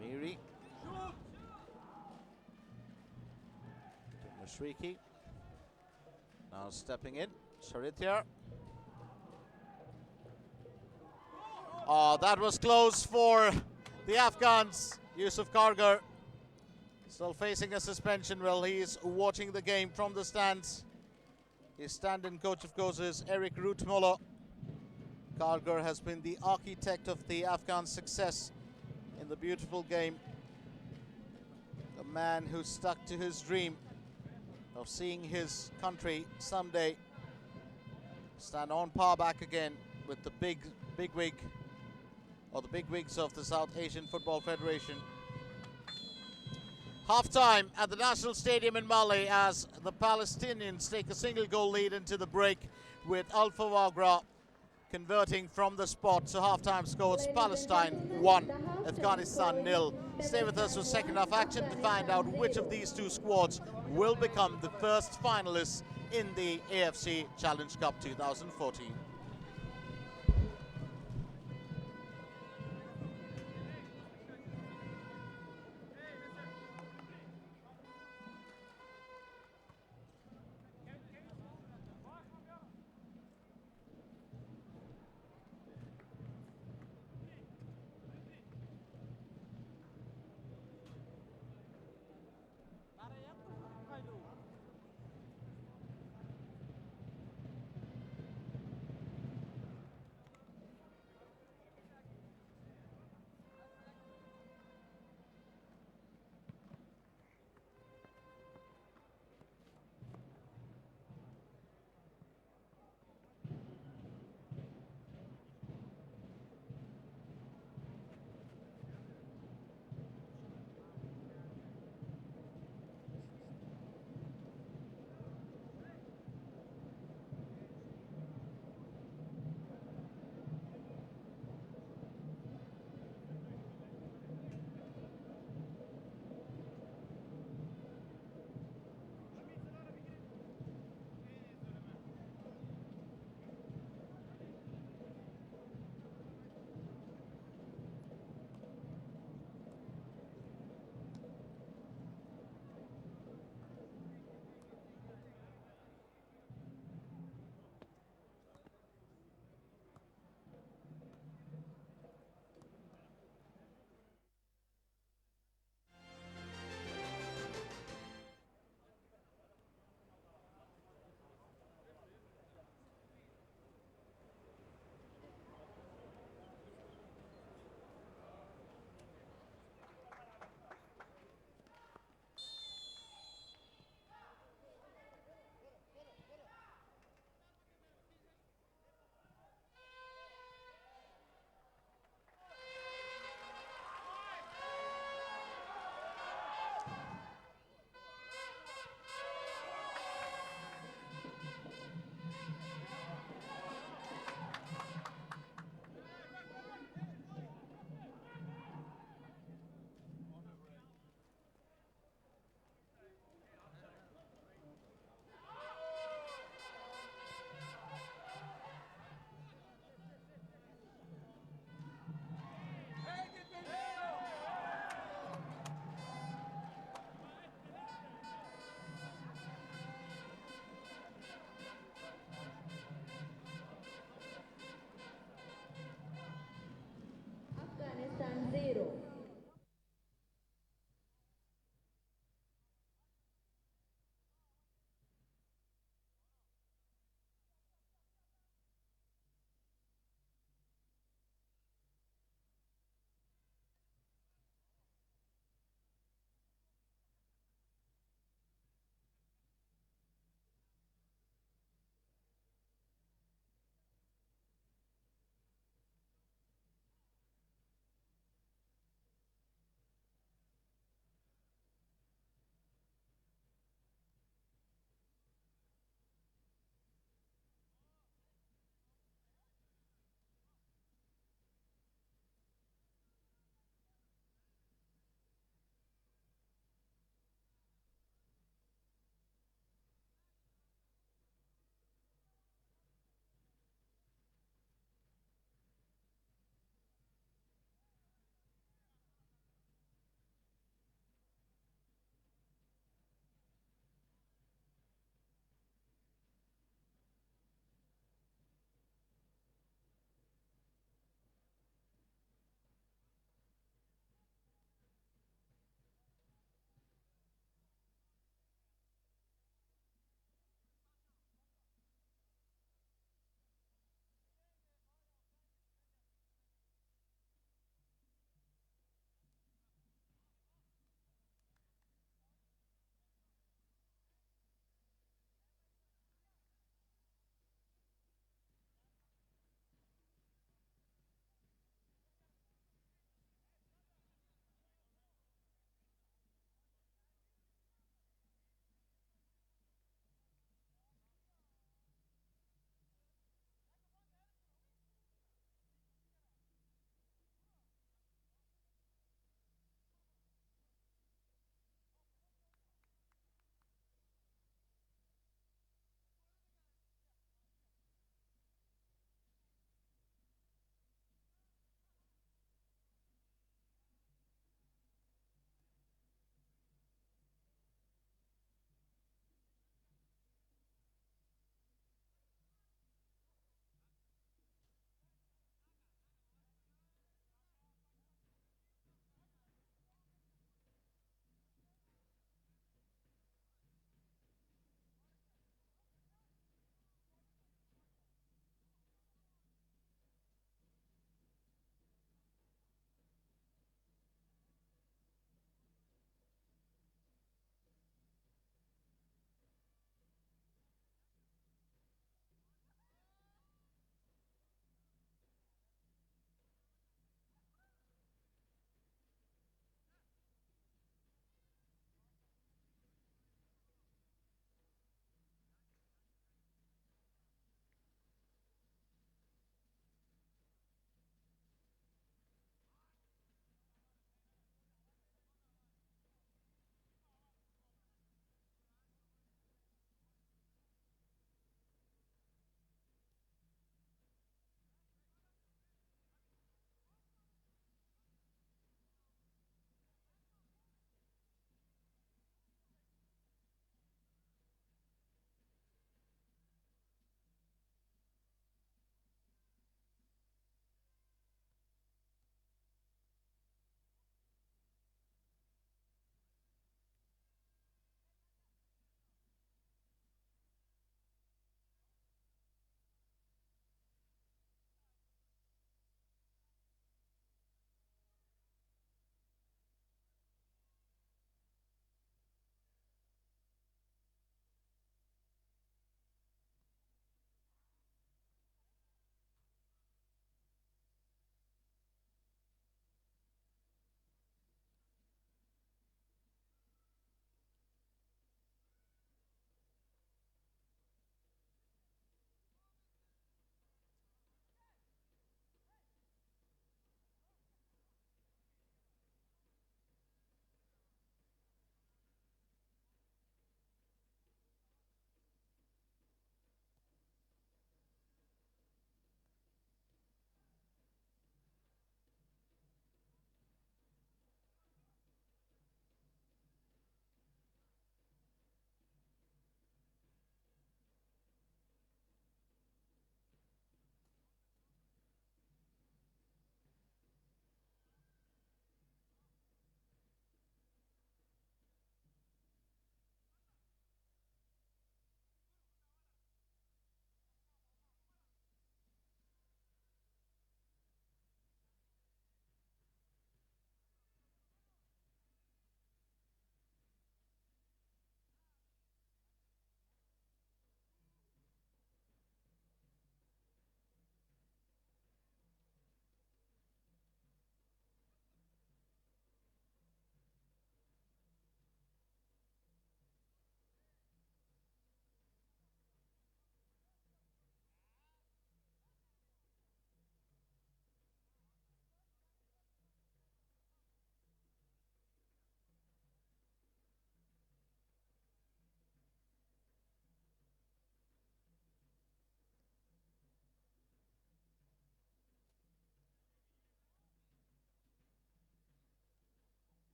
Amiri. Masriki. Now stepping in, Sharitya. Oh, that was close for the Afghans. Yusuf Kargar still facing a suspension while he's watching the game from the stands. His stand-in coach, of course, is Eric Rootmuller. Kargar has been the architect of the Afghan success in the beautiful game. A man who stuck to his dream of seeing his country someday stand on par back again with the big wig, or the big wigs of the South Asian Football Federation. Half-time at the National Stadium in Mali as the Palestinians take a single goal lead into the break, with Alpha Wagra converting from the spot. So half-time scores: Palestine 1, Afghanistan 0. Stay with us for second half action to find out which of these two squads will become the first finalists in the AFC Challenge Cup 2014.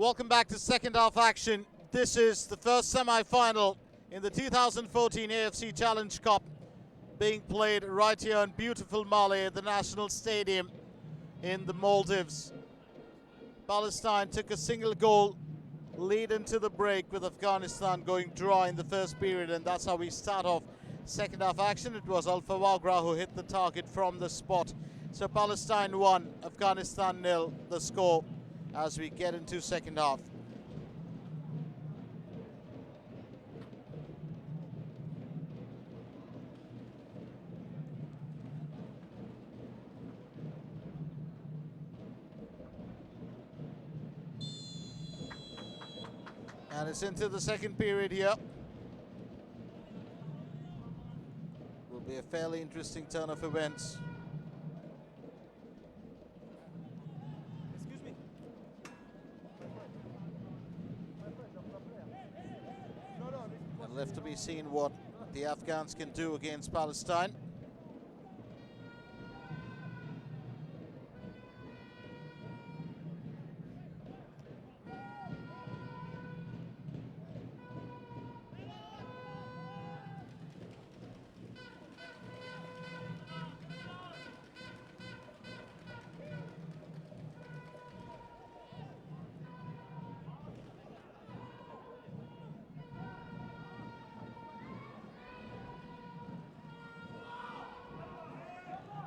Welcome back to second half action. This is the first semi-final in the 2014 AFC Challenge Cup being played right here in beautiful Mali at the National Stadium in the Maldives. Palestine took a single goal lead into the break with Afghanistan going dry in the first period, and that's how we start off second half action. It was Al Fawagra who hit the target from the spot. So Palestine 1, Afghanistan 0, the score as we get into second half. And it's into the second period here. Will be a fairly interesting turn of events. Excuse me. And left to be seen what the Afghans can do against Palestine.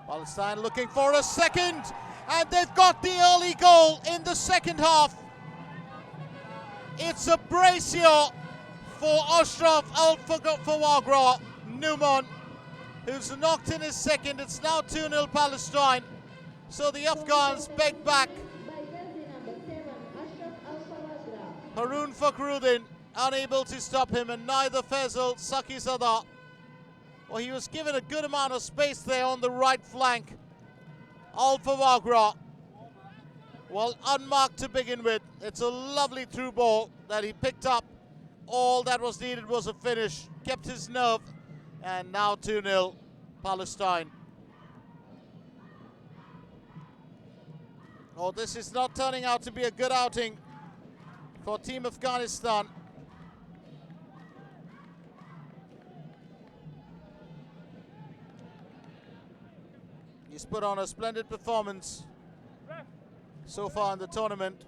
Palestine looking for a second, and they've got the early goal in the second half. It's a brace here for Ashraf Al Fawagra Numan, who's knocked in his second. It's now 2-0 Palestine. So the Afghans beg back. Haroon Fakhruddin unable to stop him, and neither Faisal Sakizada. Well, he was given a good amount of space there on the right flank. Al Fawagra, well, unmarked to begin with. It's a lovely through ball that he picked up. All that was needed was a finish. Kept his nerve. And now 2-0 Palestine. Oh, this is not turning out to be a good outing for Team Afghanistan. He's put on a splendid performance so far in the tournament.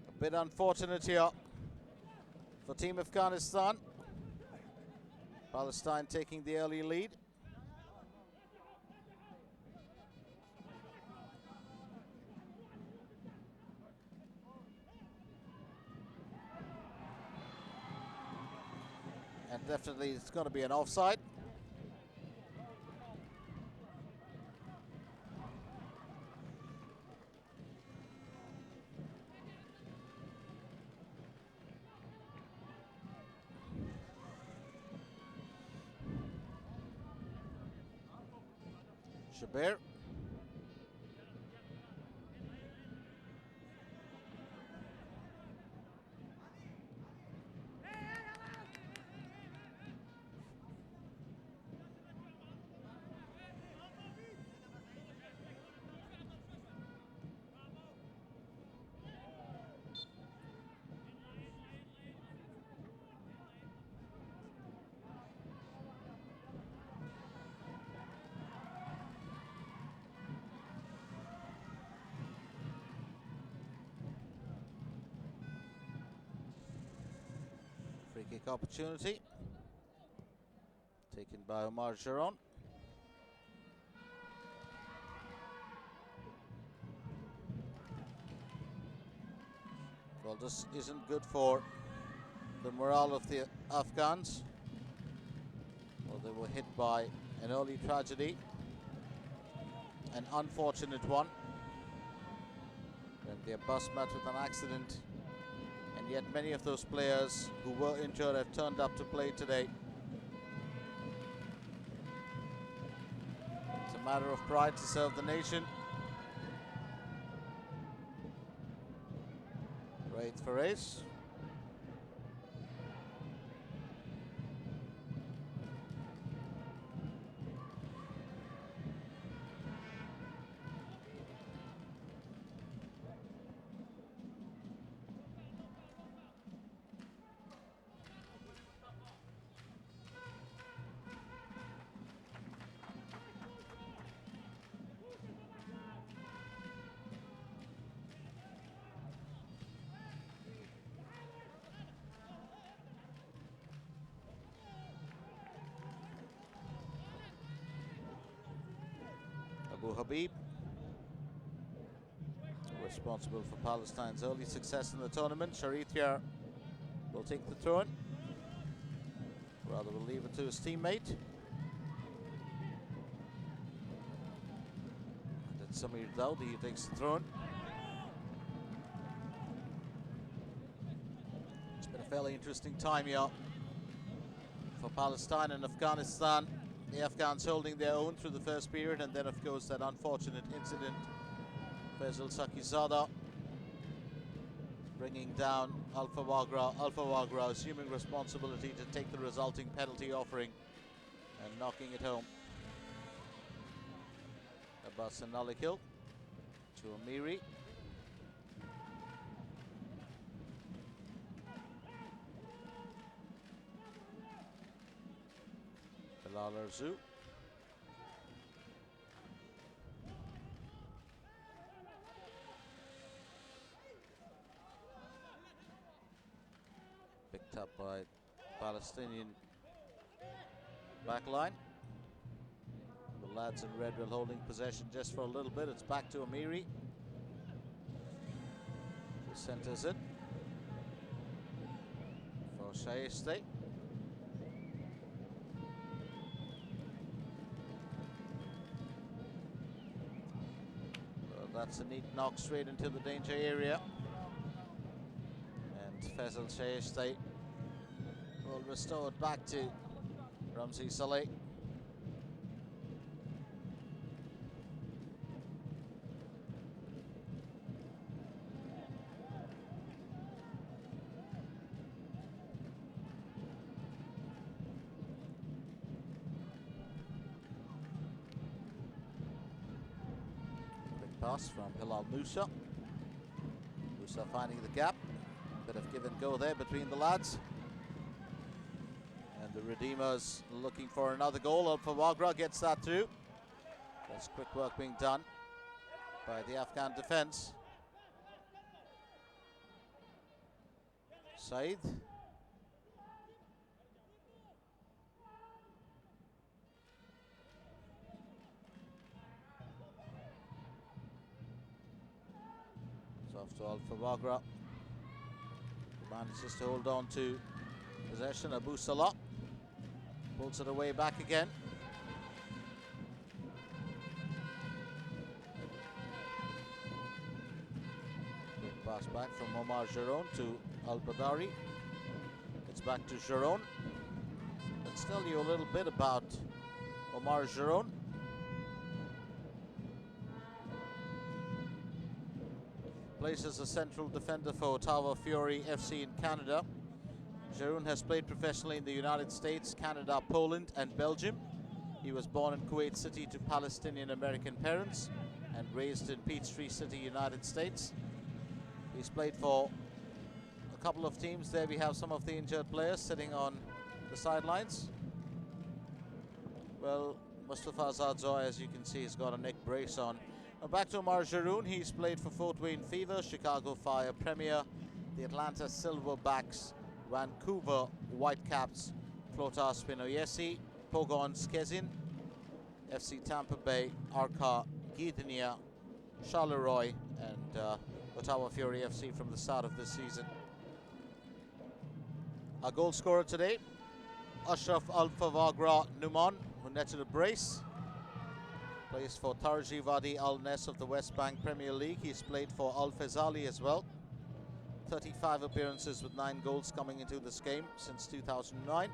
A bit unfortunate here for Team Afghanistan. Palestine taking the early lead. And definitely it's going to be an offside. Shabir. Free kick opportunity taken by Omar Sharon. Well, this isn't good for the morale of the Afghans. Well, they were hit by an early tragedy, an unfortunate one, when their bus met with an accident. And yet many of those players who were injured have turned up to play today. It's a matter of pride to serve the nation. Right for ace. Abu Habib, responsible for Palestine's early success in the tournament. Sharif here will take the throw-in. Rather, will leave it to his teammate. And it's Samir Daudi who takes the throw-in. It's been a fairly interesting time here for Palestine and Afghanistan. The Afghans holding their own through the first period, and then of course that unfortunate incident, Faisal Sakizada bringing down Alpha Wagra assuming responsibility to take the resulting penalty offering and knocking it home. Abbas Nalikil to Amiri. Bilal Arzu. Picked up by Palestinian backline. The lads in red will holding possession just for a little bit. It's back to Amiri. Just centers it for Shaiste. That's a neat knock straight into the danger area. And Faisal Shaiste will restore it back to Ramzi Saleh. Pass from Hilal Musa. Musa finding the gap. Bit of give and go there between the lads. And the Redeemers looking for another goal. Alpha Wagra gets that through. There's quick work being done by the Afghan defense. Saeed. Off to Alpha Wagra, who manages to hold on to possession. Abu Salah pulls it away back again. Good pass back from Omar Jaron to Al-Badari. It's back to Jaron. Let's tell you a little bit about Omar Jaron. Plays as a central defender for Ottawa Fury FC in Canada. Jaroun has played professionally in the United States, Canada, Poland and Belgium. He was born in Kuwait City to Palestinian American parents and raised in Peachtree City, United States. He's played for a couple of teams. There we have some of the injured players sitting on the sidelines. Well, Mustafa Azadzoi, as you can see, has got a neck brace on. Back to Omar Jaroun. He's played for Fort Wayne Fever, Chicago Fire Premier, the Atlanta Silverbacks, Vancouver Whitecaps, Flotas Spinoyesi, Pogon Skezin, FC Tampa Bay, Arca Gdynia, Charleroi, and Ottawa Fury FC from the start of this season. Our goal scorer today, Ashraf Alpha Wagra Numan, who netted a brace. Plays for Tarji Wadi Al Nes of the West Bank Premier League. He's played for Al Fazali as well. 35 appearances with 9 goals coming into this game since 2009.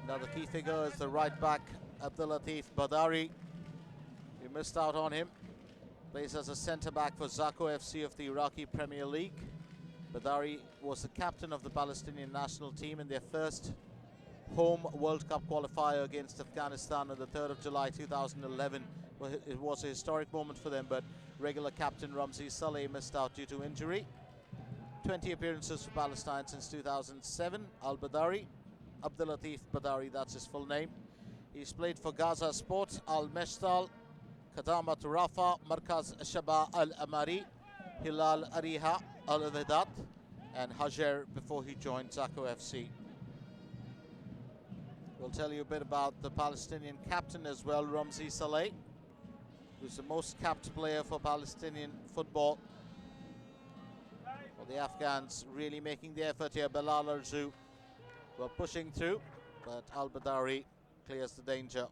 Another key figure is the right back Abdulatif Badari. We missed out on him. Plays as a centre back for Zako FC of the Iraqi Premier League. Badari was the captain of the Palestinian national team in their first home World Cup qualifier against Afghanistan on the 3rd of July 2011. Well, it was a historic moment for them, but regular captain Ramzi Saleh missed out due to injury. 20 appearances for Palestine since 2007. Al-Badari, Abdulatif Badari, that's his full name. He's played for Gaza Sport, Al-Meshtal, Kadamat Rafa, Markaz Shaba Al-Amari, Hilal Ariha, Al-Vedat, and Hajar before he joined Zako FC. We'll tell you a bit about the Palestinian captain as well, Ramzi Saleh, who's the most capped player for Palestinian football. Well, the Afghans really making the effort here. Bilal Arzu were pushing through, but Al-Badari clears the danger.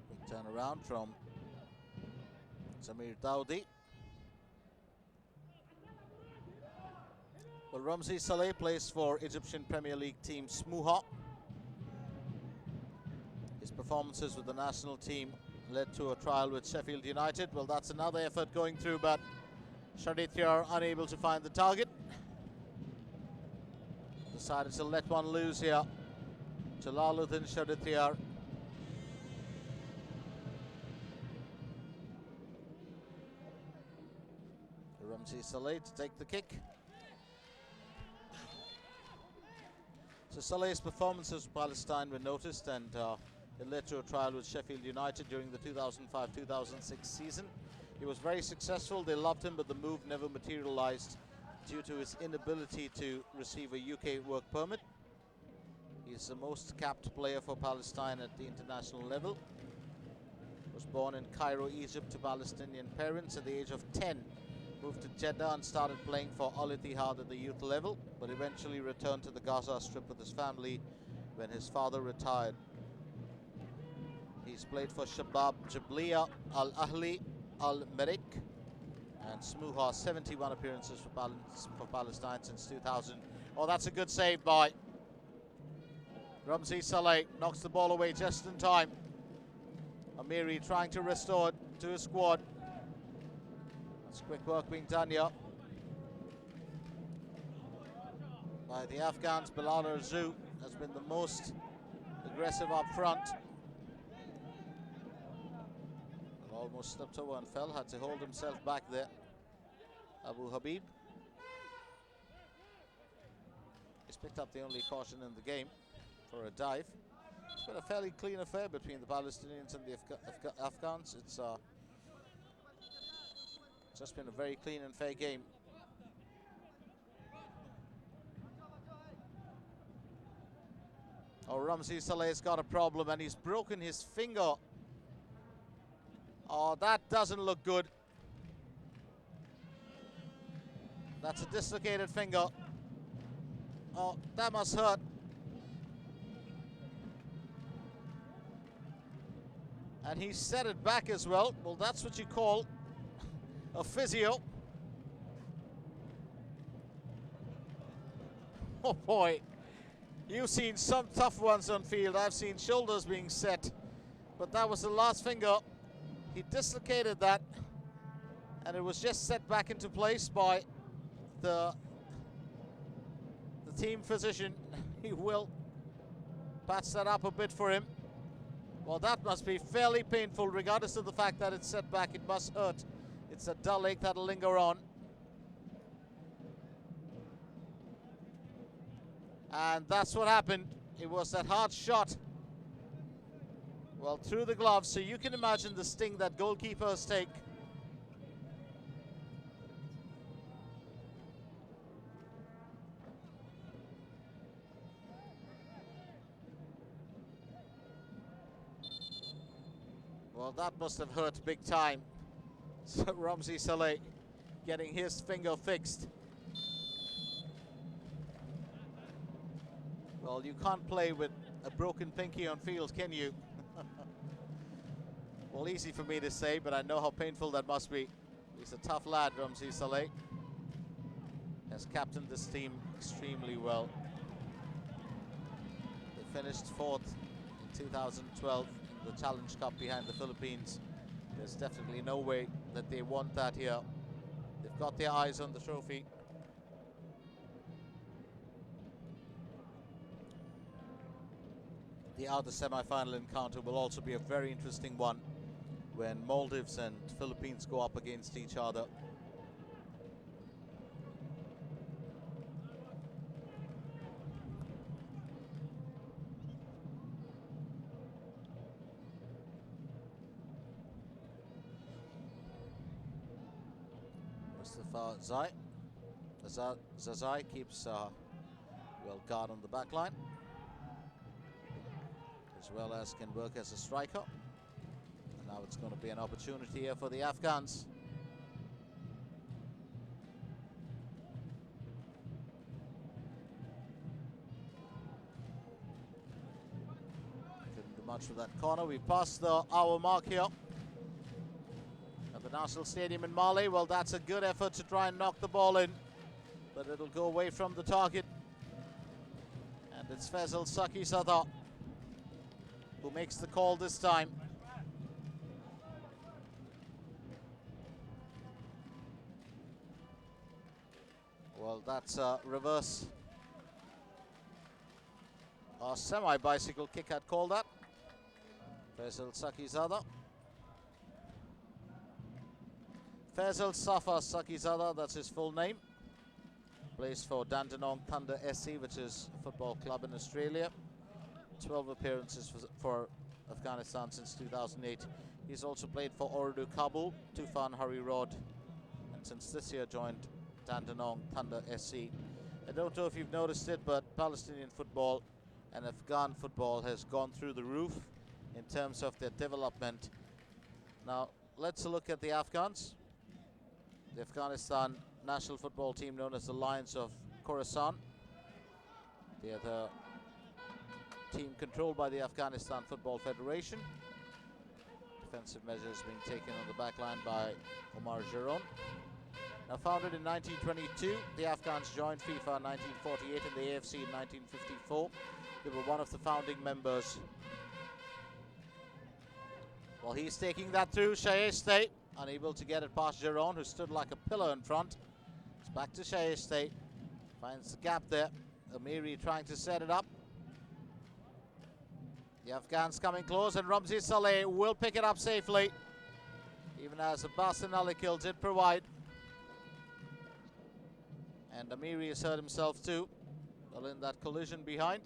Big turn around from Samir Dawoodi. Well, Ramzi Saleh plays for Egyptian Premier League team Smuha. His performances with the national team led to a trial with Sheffield United. Well, that's another effort going through, but Shadithyar unable to find the target. Decided to let one loose here. Jalaluddin Shadithyar. Ramzi Saleh to take the kick. So Saleh's performances with Palestine were noticed, and it led to a trial with Sheffield United during the 2005-2006 season. He was very successful. They loved him, but the move never materialized due to his inability to receive a UK work permit. He's the most capped player for Palestine at the international level. Was born in Cairo, Egypt to Palestinian parents at the age of 10. Moved to Jeddah and started playing for Al Ittihad at the youth level, but eventually returned to the Gaza Strip with his family when his father retired. He's played for Shabab Jabliya, Al Ahli, Al Merik, and Smuha. 71 appearances for Palestine since 2000. Oh, that's a good save by Ramzi Saleh. Knocks the ball away just in time. Amiri trying to restore it to his squad. That's quick work being done here by the Afghans. Bilal Arzu has been the most aggressive up front. Almost slipped over and fell, had to hold himself back there. Abu Habib. He's picked up the only caution in the game for a dive. It's been a fairly clean affair between the Palestinians and the Afghans. It's just been a very clean and fair game. Oh, Ramzi Saleh's got a problem and he's broken his finger. Oh, that doesn't look good. That's a dislocated finger. Oh, that must hurt. And he set it back as well. Well, that's what you call a physio. Oh boy, you've seen some tough ones on field. I've seen shoulders being set, but that was the last finger. He dislocated that, and it was just set back into place by the team physician. He will patch that up a bit for him. Well, that must be fairly painful, regardless of the fact that it's set back. It must hurt. It's a dull ache that'll linger on. And that's what happened. It was that hard shot. Well, through the gloves, so you can imagine the sting that goalkeepers take. Well, that must have hurt big time. So Ramzi Saleh getting his finger fixed. Well, you can't play with a broken pinky on field, can you? Well, easy for me to say, but I know how painful that must be. He's a tough lad, Ramzi Saleh. Has captained this team extremely well. They finished 4th in 2012 in the Challenge Cup behind the Philippines. There's definitely no way that they want that here. They've got their eyes on the trophy. The other semi-final encounter will also be a very interesting one when Maldives and Philippines go up against each other. Mustafa Zazai keeps well guard on the back line, as well as can work as a striker. And now it's going to be an opportunity here for the Afghans. Couldn't do much with that corner. We've passed the hour mark here at the National Stadium in Mali. Well, that's a good effort to try and knock the ball in, but it'll go away from the target. And it's Faisal Sakizada who makes the call this time. Well, that's a reverse or semi-bicycle kick, I'd call that. Faisal Sakizada. Faisal Safa Sakizada, that's his full name. Plays for Dandenong Thunder SC, which is a football club in Australia. 12 appearances for Afghanistan since 2008. He's also played for Ooredoo Kabul, Tufan Hari Rod, and since this year joined Dandenong Thunder SC. I don't know if you've noticed it, but Palestinian football and Afghan football has gone through the roof in terms of their development. Now, let's look at the Afghans. The Afghanistan national football team, known as the Lions of Khorasan. They are the team controlled by the Afghanistan Football Federation. Defensive measures being taken on the back line by Omar Jaron. Now founded in 1922, the Afghans joined FIFA in 1948 and the AFC in 1954. They were one of the founding members. Well, he's taking that through. Shaiste, unable to get it past Jaron, who stood like a pillar in front. It's back to Shaiste. Finds the gap there. Amiri trying to set it up. The Afghans coming close, and Ramzi Saleh will pick it up safely, even as Abbasin Alikil did provide. And Amiri has hurt himself too, well, in that collision behind.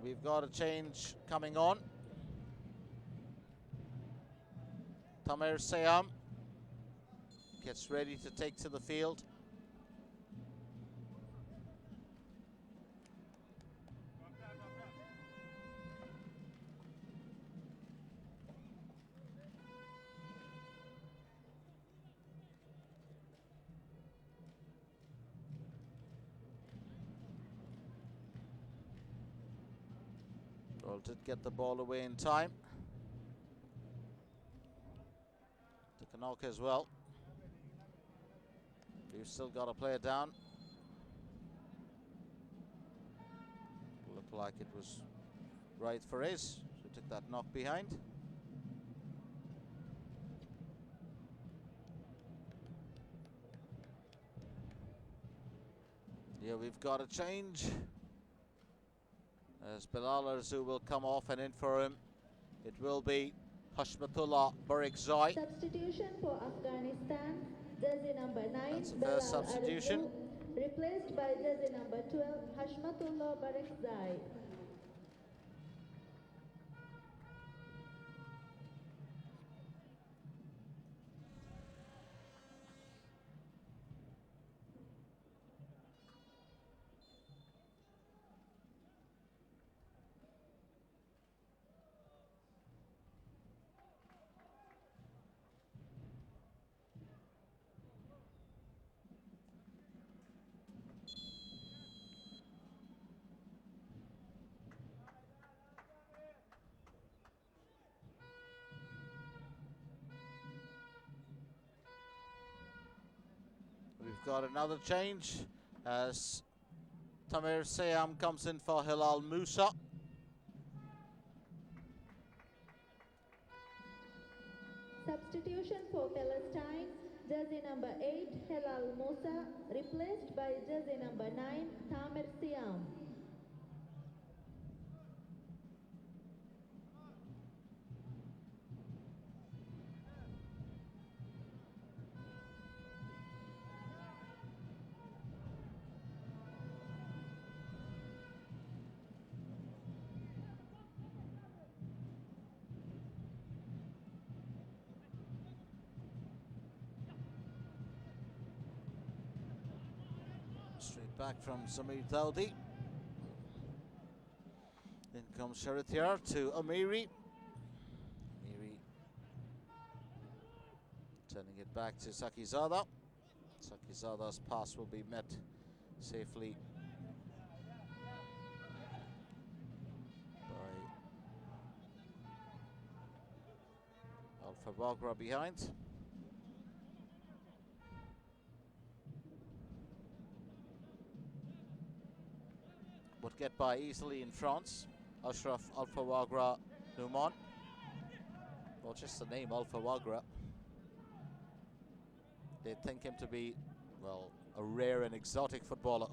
We've got a change coming on. Tamer Sayam gets ready to take to the field. Well, did get the ball away in time. Took a knock as well. We've still got a player down. Looked like it was right for his. So took that knock behind. Yeah, we've got a change. As Bilal Arzu will come off, and in for him it will be Hashmatullah Barekzai. Substitution for Afghanistan, jersey number 9, That's the first substitution. Arzu, replaced by jersey number 12, Hashmatullah Barekzai. We've got another change as Tamer Sayam comes in for Hilal Musa. Substitution for Palestine, jersey number 8, Hilal Musa, replaced by jersey number 9, Tamer Siam. back from Samir Daudi. In comes Sharithyar to Amiri. Amiri turning it back to Sakizada. Sakizada's pass will be met safely by Alpha Bagra behind. Would get by easily in France. Ashraf Alpha Wagra Numan. Well, just the name Alpha Wagra. They'd think him to be, well, a rare and exotic footballer.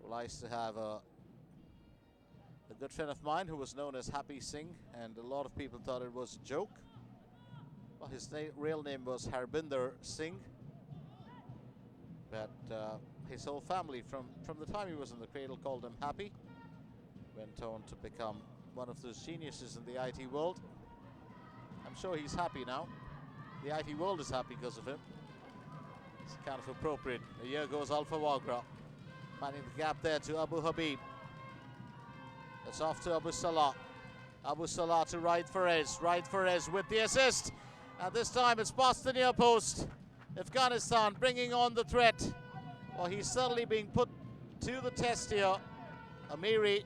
Well, I used to have a good friend of mine who was known as Happy Singh, and a lot of people thought it was a joke. Well, his real name was Harbinder Singh, but his whole family, from the time he was in the cradle, called him Happy. Went on to become one of those geniuses in the IT world. I'm sure he's happy now. The IT world is happy because of him. It's kind of appropriate. Here goes Alpha Wagra, finding the gap there to Abu Habib. It's off to Abu Salah. Abu Salah to Raid Perez. Raid Perez with the assist. And this time it's past the near post. Afghanistan bringing on the threat. Well, he's certainly being put to the test here. Amiri.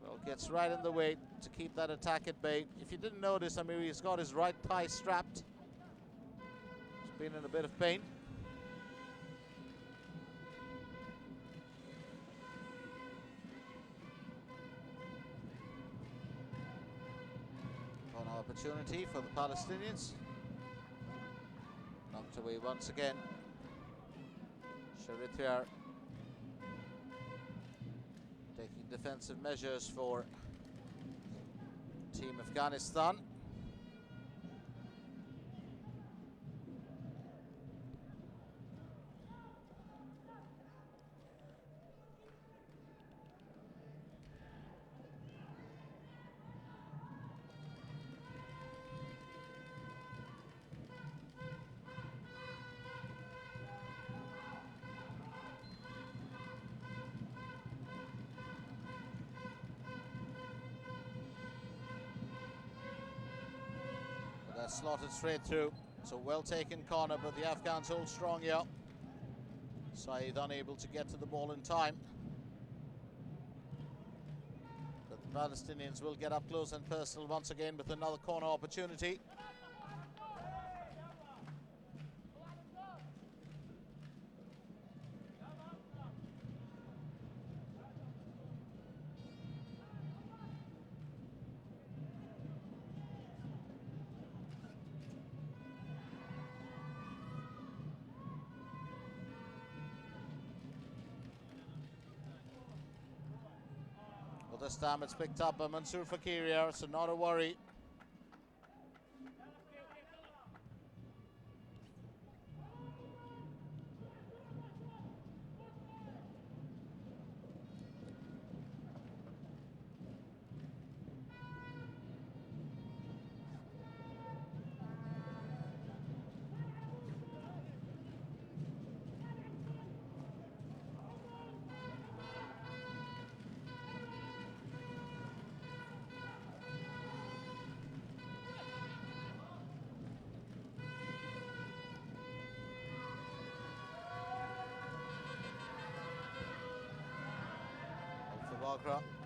Well, gets right in the way to keep that attack at bay. If you didn't notice, Amiri's got his right thigh strapped. He's been in a bit of pain. Opportunity for the Palestinians. Knocked away once again. Sharithyar taking defensive measures for Team Afghanistan. Slotted straight through. It's a well taken corner, but the Afghans hold strong here. Saeed unable to get to the ball in time. But the Palestinians will get up close and personal once again with another corner opportunity. This time it's picked up by Mansour Fakiria, so not a worry.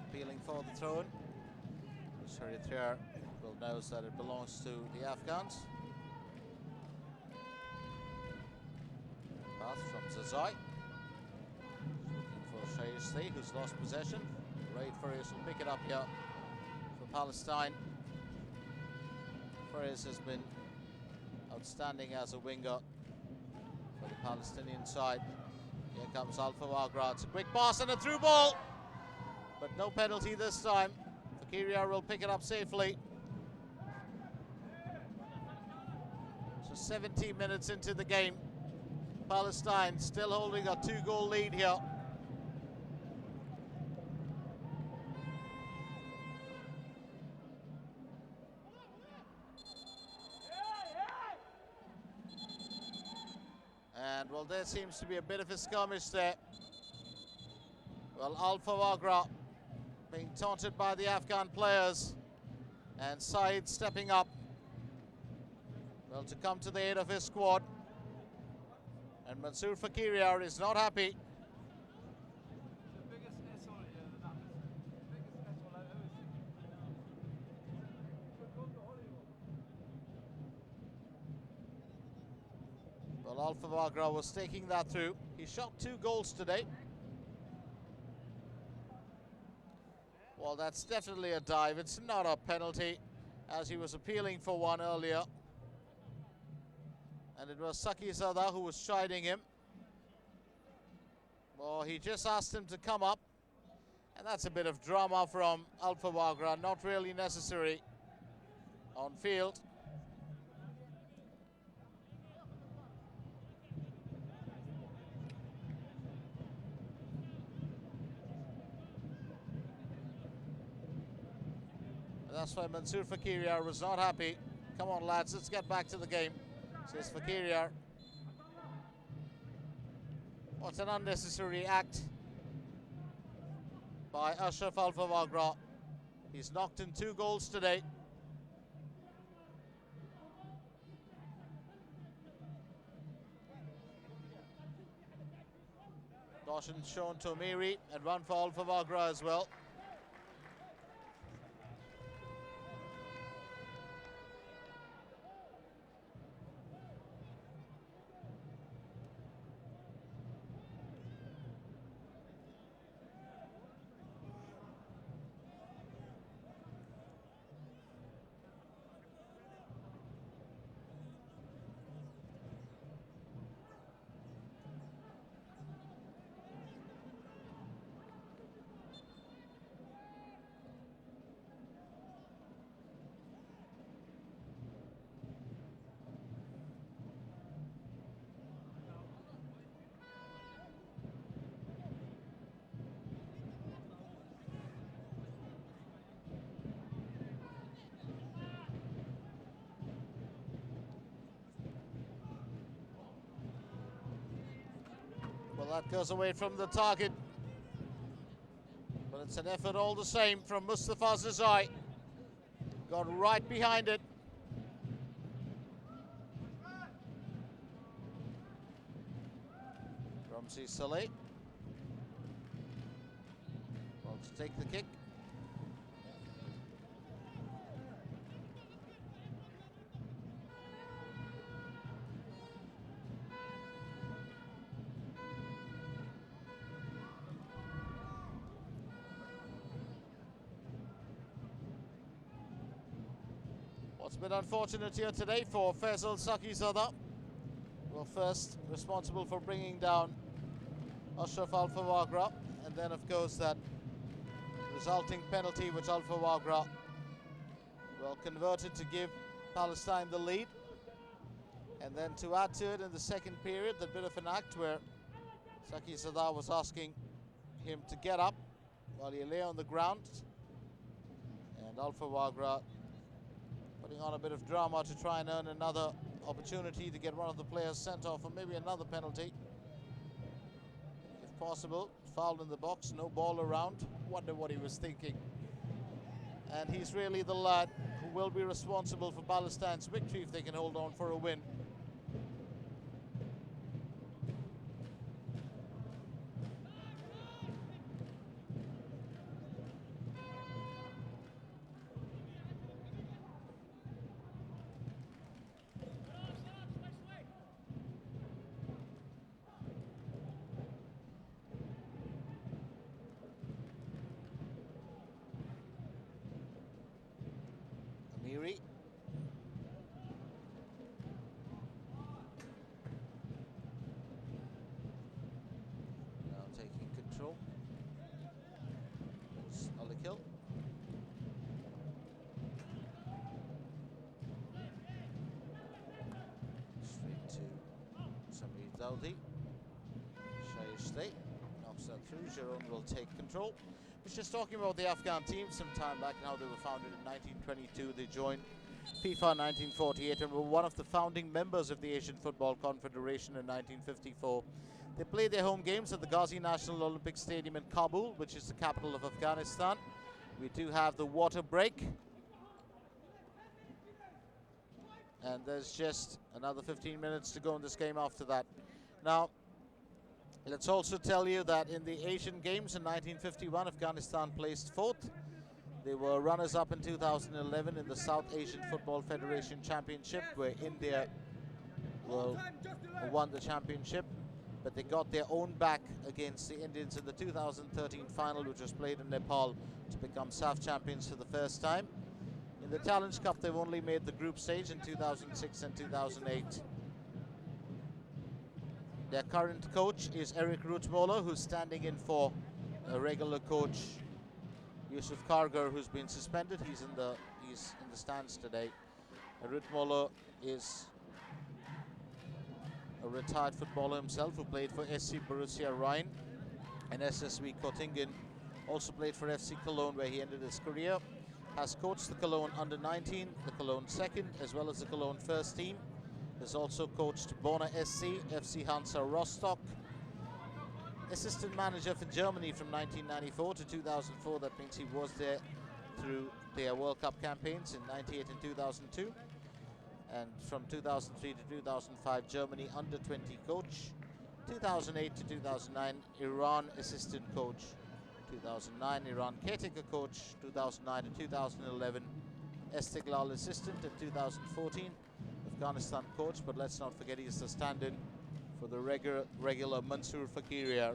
Appealing for the throw-in. Sharithyar will knows that it belongs to the Afghans. Pass from Zazai. Looking for Shayesti, who's lost possession. Raid Farias will pick it up here for Palestine. Farias has been outstanding as a winger for the Palestinian side. Here comes Alpha Wagra. It's a quick pass and a through ball. But no penalty this time. Fakiria will pick it up safely. So 17 minutes into the game. Palestine still holding a 2-goal lead here. And, well, there seems to be a bit of a skirmish there. Well, Alpha Wagra being taunted by the Afghan players. And Saeed stepping up. Well, to come to the aid of his squad. And Mansoor Fakiriar is not happy. The biggest asshole here, the biggest asshole I've ever seen. Well, Alpha Wagra was taking that through. He shot 2 goals today. Well, that's definitely a dive. It's not a penalty, as he was appealing for one earlier. And it was Saki Sada who was chiding him. Well, he just asked him to come up. And that's a bit of drama from Alpha Wagra, not really necessary on field. And that's why Mansoor Fakiriar was not happy. Come on, lads, let's get back to the game, says Fakiriar. What an unnecessary act by Ashraf Alpha Wagra. He's knocked in 2 goals today. Caution shown to Amiri, and one for Alpha Wagra as well. Well, that goes away from the target. But it's an effort all the same from Mustafa Zazai. Got right behind it. Ramzi Saleh. Well, to take the kick. What's been unfortunate here today for Faisal Sakizada. Well, first responsible for bringing down Ashraf Alpha Wagra, and then of course that resulting penalty which Alpha Wagra well converted to give Palestine the lead. And then to add to it in the second period, that bit of an act where Sakizada was asking him to get up while he lay on the ground, and Alpha Wagra putting on a bit of drama to try and earn another opportunity to get one of the players sent off, or maybe another penalty if possible. Fouled in the box, no ball around. Wonder what he was thinking. And he's really the lad who will be responsible for Palestine's victory if they can hold on for a win. Amiri. Now taking control. It's Alikil. Straight to Samir Daudi. Shayishte knocks that through. Jerome will take control. I was just talking about the Afghan team some time back and how they were founded in 1922. They joined FIFA 1948 and were one of the founding members of the Asian Football Confederation in 1954. They play their home games at the Ghazi National Olympic Stadium in Kabul, which is the capital of Afghanistan. We do have the water break. And there's just another 15 minutes to go in this game after that. Now, let's also tell you that in the Asian Games in 1951, Afghanistan placed 4th. They were runners-up in 2011 in the South Asian Football Federation Championship, where India won the championship. But they got their own back against the Indians in the 2013 final, which was played in Nepal, to become SAF champions for the first time. In the Challenge Cup, they've only made the group stage in 2006 and 2008. Their current coach is Eric Rootmoller, who's standing in for a regular coach, Yusuf Kargar, who's been suspended. He's in the stands today. Rootmoller is a retired footballer himself who played for SC Borussia Rhein and SSV Göttingen. Also played for FC Cologne, where he ended his career. Has coached the Cologne under-19, the Cologne second, as well as the Cologne first team. Has also coached Bona SC, FC Hansa Rostock. Assistant manager for Germany from 1994 to 2004. That means he was there through their World Cup campaigns in 98 and 2002. And from 2003 to 2005, Germany under-20 coach. 2008 to 2009, Iran assistant coach. 2009, Iran caretaker coach. 2009 to 2011, Estiklal assistant. In 2014, Afghanistan coach. But let's not forget he's the stand-in for the regular Mansour Fakiriya.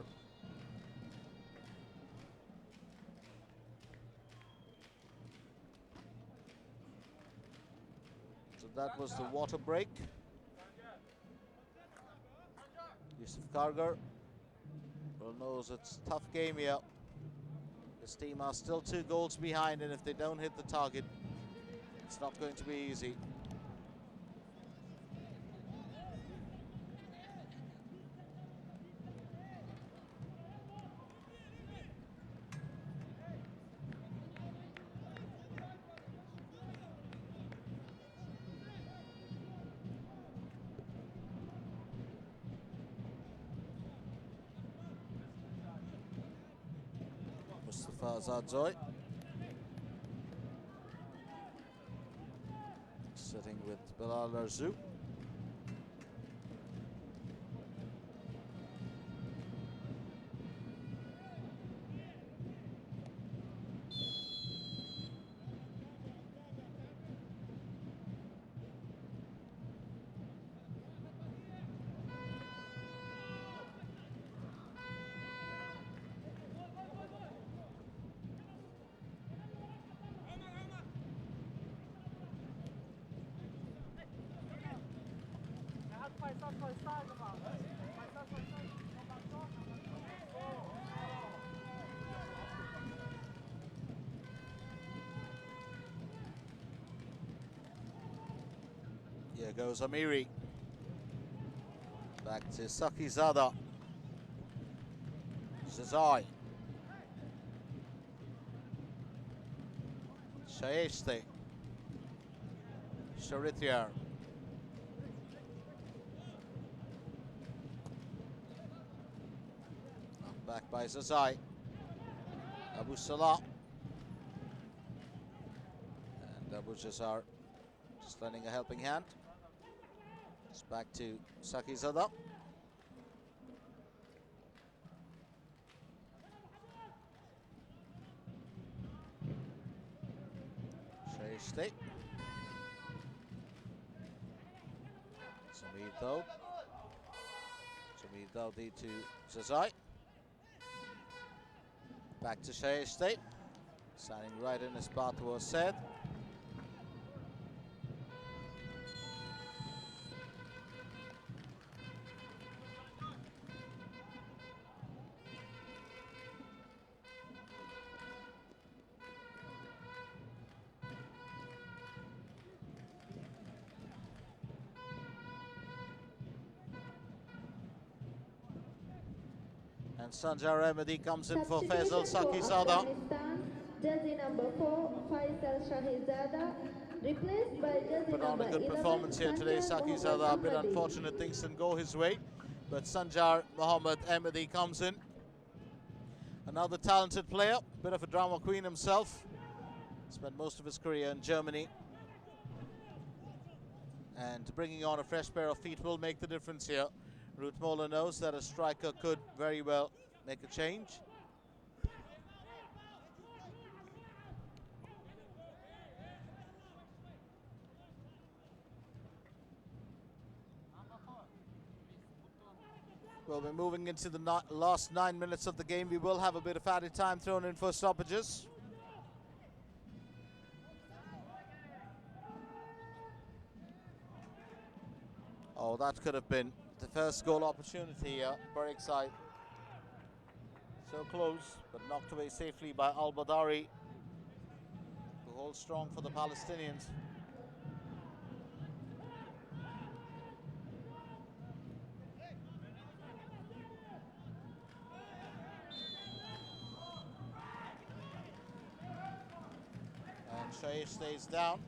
So that was the water break. Yusuf Kargar well knows it's a tough game here. His team are still 2 goals behind, and if they don't hit the target, it's not going to be easy. Zadzoy sitting with Bilal Arzu. Here goes Amiri. Back to Sakizada. Zazai. Shaeshte. Sharithyar. Back by Zazai. Abu Salah. And Abu Jazar just lending a helping hand. It's back to Sakizada. Shaeshte. Samir Daud. Samir Daudi to Zazai. Back to Shaeshte. Standing right in his path was said. And Sanjar Ahmadi comes in for Faisal Sakizada. Jersey number 4, Faisal Shahizada. replaced by jersey put on number a good 11, performance here today. Sanjar Saki Mohammad Zada, a bit Ahmadi. unfortunate things didn't go his way, but Sanjar Mohammad Ahmadi comes in. Another talented player, bit of a drama queen himself. Spent most of his career in Germany. And bringing on a fresh pair of feet will make the difference here. Ruth Moller knows that a striker could very well make a change. Well, we're moving into the last 9 minutes of the game. We will have a bit of added time thrown in for stoppages. Oh, that could have been the first goal opportunity here. Barikside. So close, but knocked away safely by Al-Badari, who holds strong for the Palestinians. And Shair stays down.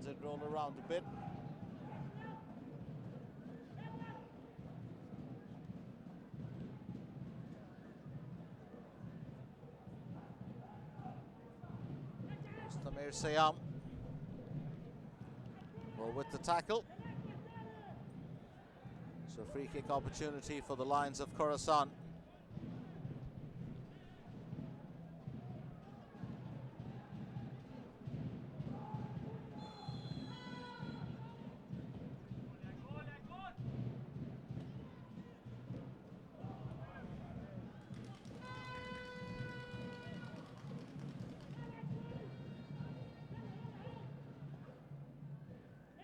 Did roll around a bit. Tamir Sayam. Well, with the tackle. So free kick opportunity for the Lions of Khorasan.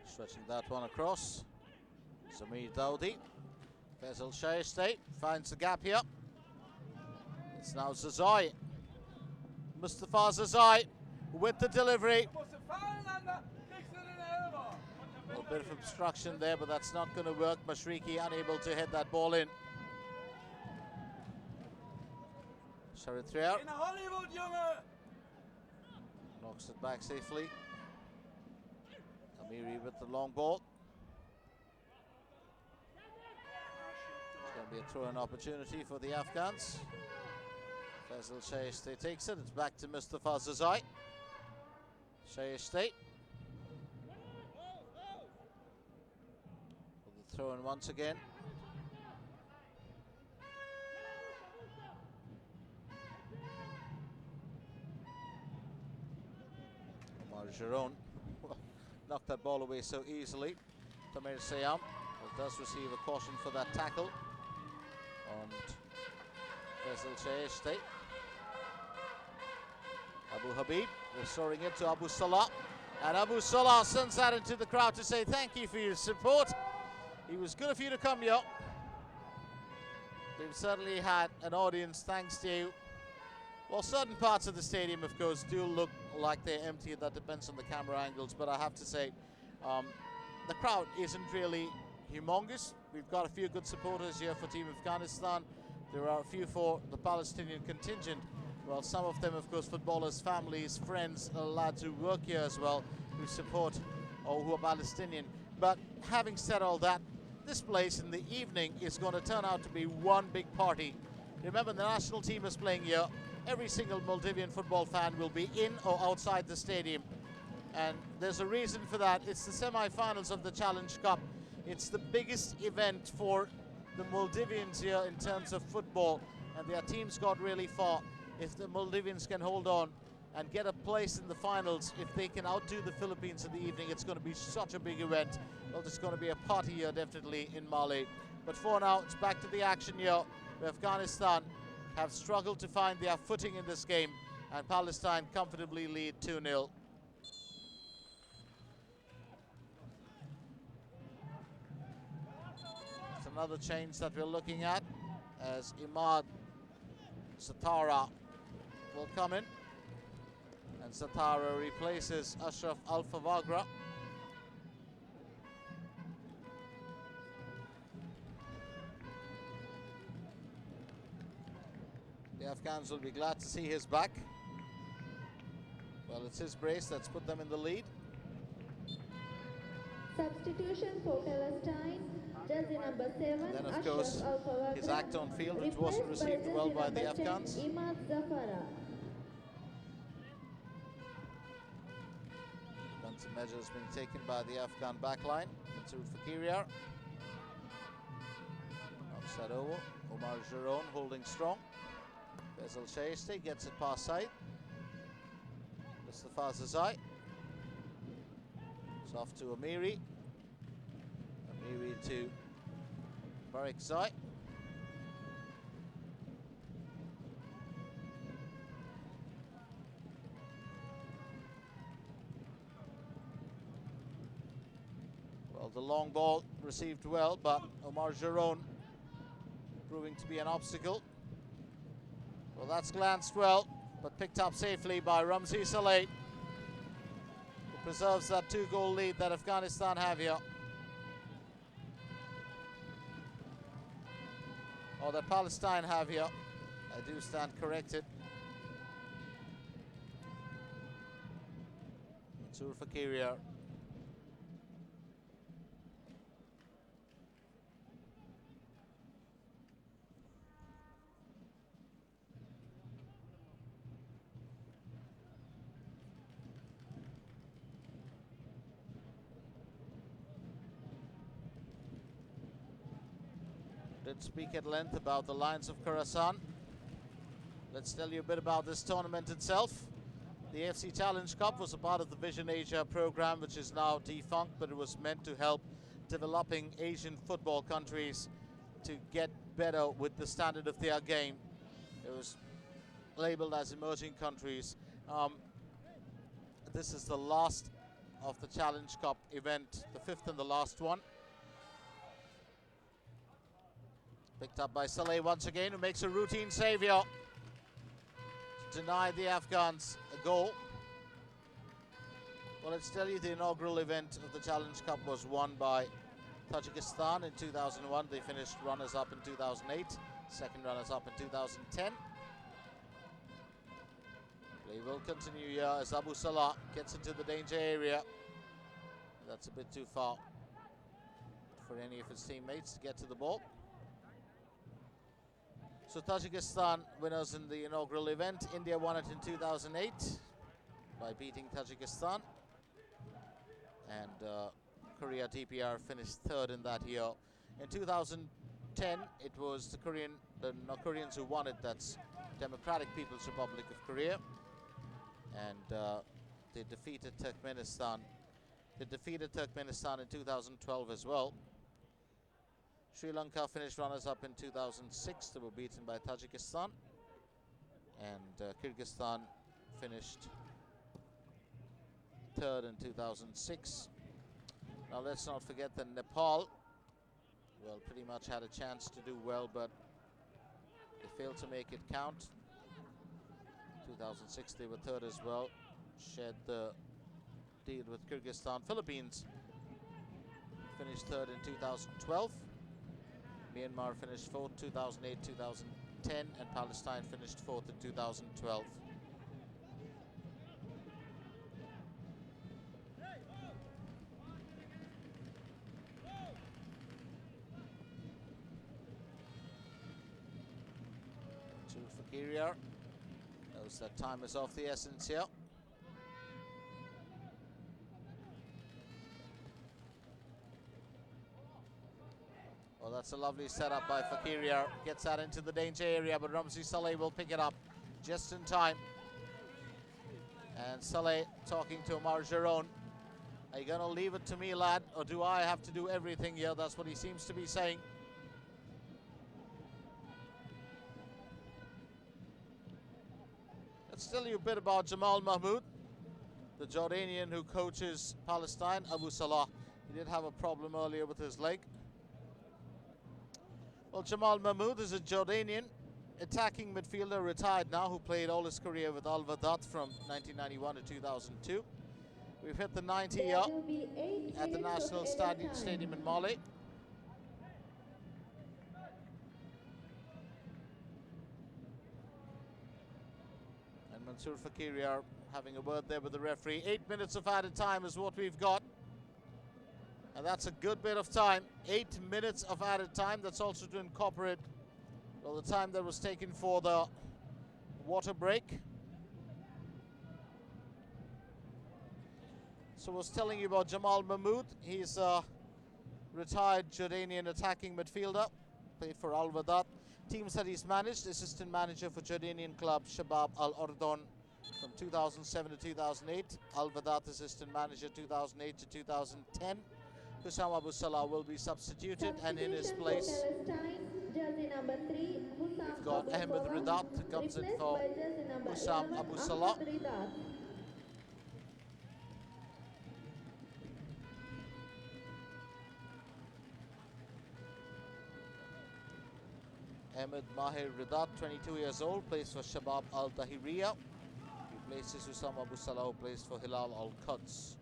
Stretching that one across. Samir Daudi. Faisal Shayesteh finds the gap here. It's now Zazai. Mustafa Zazai with the delivery. A little bit of obstruction there, but that's not going to work. Mashriki unable to hit that ball in. Sharitriar knocks it back safely. Amiri with the long ball. It's going to be a throw-in opportunity for the Afghans. Faisal Shayesteh takes it. It's back to Mustafa Zazai. Shayesteh. For the throw-in once again. Omar Giron knocked that ball away so easily. Tamir Sayam does receive a caution for that tackle. And Faisal Shayesteh. Abu Habib restoring it to Abu Salah. And Abu Salah sends that into the crowd to say thank you for your support. It was good of you to come here. We've certainly had an audience thanks to you. Well, certain parts of the stadium, of course, do look like they're empty. That depends on the camera angles. But I have to say, the crowd isn't really humongous. We've got a few good supporters here for Team Afghanistan. There are a few for the Palestinian contingent. Well, some of them, of course, footballers, families, friends, lads who work here as well, who support or who are Palestinian. But having said all that, this place in the evening is going to turn out to be one big party. Remember, the national team is playing here. Every single Maldivian football fan will be in or outside the stadium. And there's a reason for that. It's the semi-finals of the Challenge Cup. It's the biggest event for the Maldivians here in terms of football. And their teams got really far. If the Maldivians can hold on and get a place in the finals, if they can outdo the Philippines in the evening, it's going to be such a big event. Well, there's going to be a party here definitely in Mali. But for now, it's back to the action here, where Afghanistan have struggled to find their footing in this game, and Palestine comfortably lead 2-0. It's another change that we're looking at, as Imad Satara will come in, and Satara replaces Ashraf Al-Fawagra. Afghans will be glad to see his back. Well, it's his brace that's put them in the lead. Substitution for Palestine, jersey number 7, Then, of course, his act on field, which wasn't received well by the Afghans. Imad Zafara. Defensive measures being taken by the Afghan backline. Masoud Fakiriar. Offside over. Omar Giron holding strong. Faisal Shaiste gets it past side. Mustafa Zazai. It's off to Amiri. Amiri to Barik Zai. Well, the long ball received well, but Omar Giron proving to be an obstacle. Well, that's glanced well, but picked up safely by Ramzi Saleh, who preserves that 2-goal lead that Afghanistan have here. Or that Palestine have here. I do stand corrected. Mansour Fakiriar. Did speak at length about the Lions of Khorasan. Let's tell you a bit about this tournament itself. The AFC Challenge Cup was a part of the Vision Asia program, which is now defunct, but it was meant to help developing Asian football countries to get better with the standard of their game. It was labeled as emerging countries. This is the last of the Challenge Cup event, the fifth and the last one. Picked up by Saleh once again, who makes a routine save here to deny the Afghans a goal. Well, let's tell you the inaugural event of the Challenge Cup was won by Tajikistan in 2001. They finished runners-up in 2008, second runners-up in 2010. Play will continue here as Abu Salah gets into the danger area. That's a bit too far for any of his teammates to get to the ball. So Tajikistan winners in the inaugural event. India won it in 2008 by beating Tajikistan. And Korea DPR finished third in that year. In 2010, it was the Koreans who won it. That's Democratic People's Republic of Korea. And they defeated Turkmenistan. They defeated Turkmenistan in 2012 as well. Sri Lanka finished runners-up in 2006. They were beaten by Tajikistan. And Kyrgyzstan finished third in 2006. Now let's not forget that Nepal, well, pretty much had a chance to do well, but they failed to make it count. 2006 they were third as well. Shared the deal with Kyrgyzstan. Philippines finished third in 2012. Myanmar finished fourth 2008, 2010, and Palestine finished fourth in 2012. To Fakiriar, knows that time is of the essence here. Well, that's a lovely setup by Fakiriar. Gets that into the danger area, but Ramzi Saleh will pick it up just in time. And Saleh talking to Omar Giron. Are you going to leave it to me, lad, or do I have to do everything here? That's what he seems to be saying. Let's tell you a bit about Jamal Mahmoud, the Jordanian who coaches Palestine. Abu Salah, he did have a problem earlier with his leg. Well, Jamal Mahmoud is a Jordanian attacking midfielder, retired now, who played all his career with Al Wadat from 1991 to 2002. We've hit the 90 here at the National Stadium in Mali. Mansour Fakiri having a word there with the referee. 8 minutes of added time is what we've got. And that's a good bit of time. 8 minutes of added time. That's also to incorporate the time that was taken for the water break. So I was telling you about Jamal Mahmood. He's a retired Jordanian attacking midfielder. Played for Al Wadat. Teams that he's managed: assistant manager for Jordanian club Shabab Al Ordon from 2007 to 2008. Al Wadat assistant manager 2008 to 2010. Hussam Abu Salah will be substituted, and in his place we've got Ahmed Ridat, who comes in for Hussam Abu Salah. Ahmed Mahir Ridat, 22 years old, plays for Shabab Al Tahiriya. He places Hussam Abu Salah, who plays for Hilal Al Quds.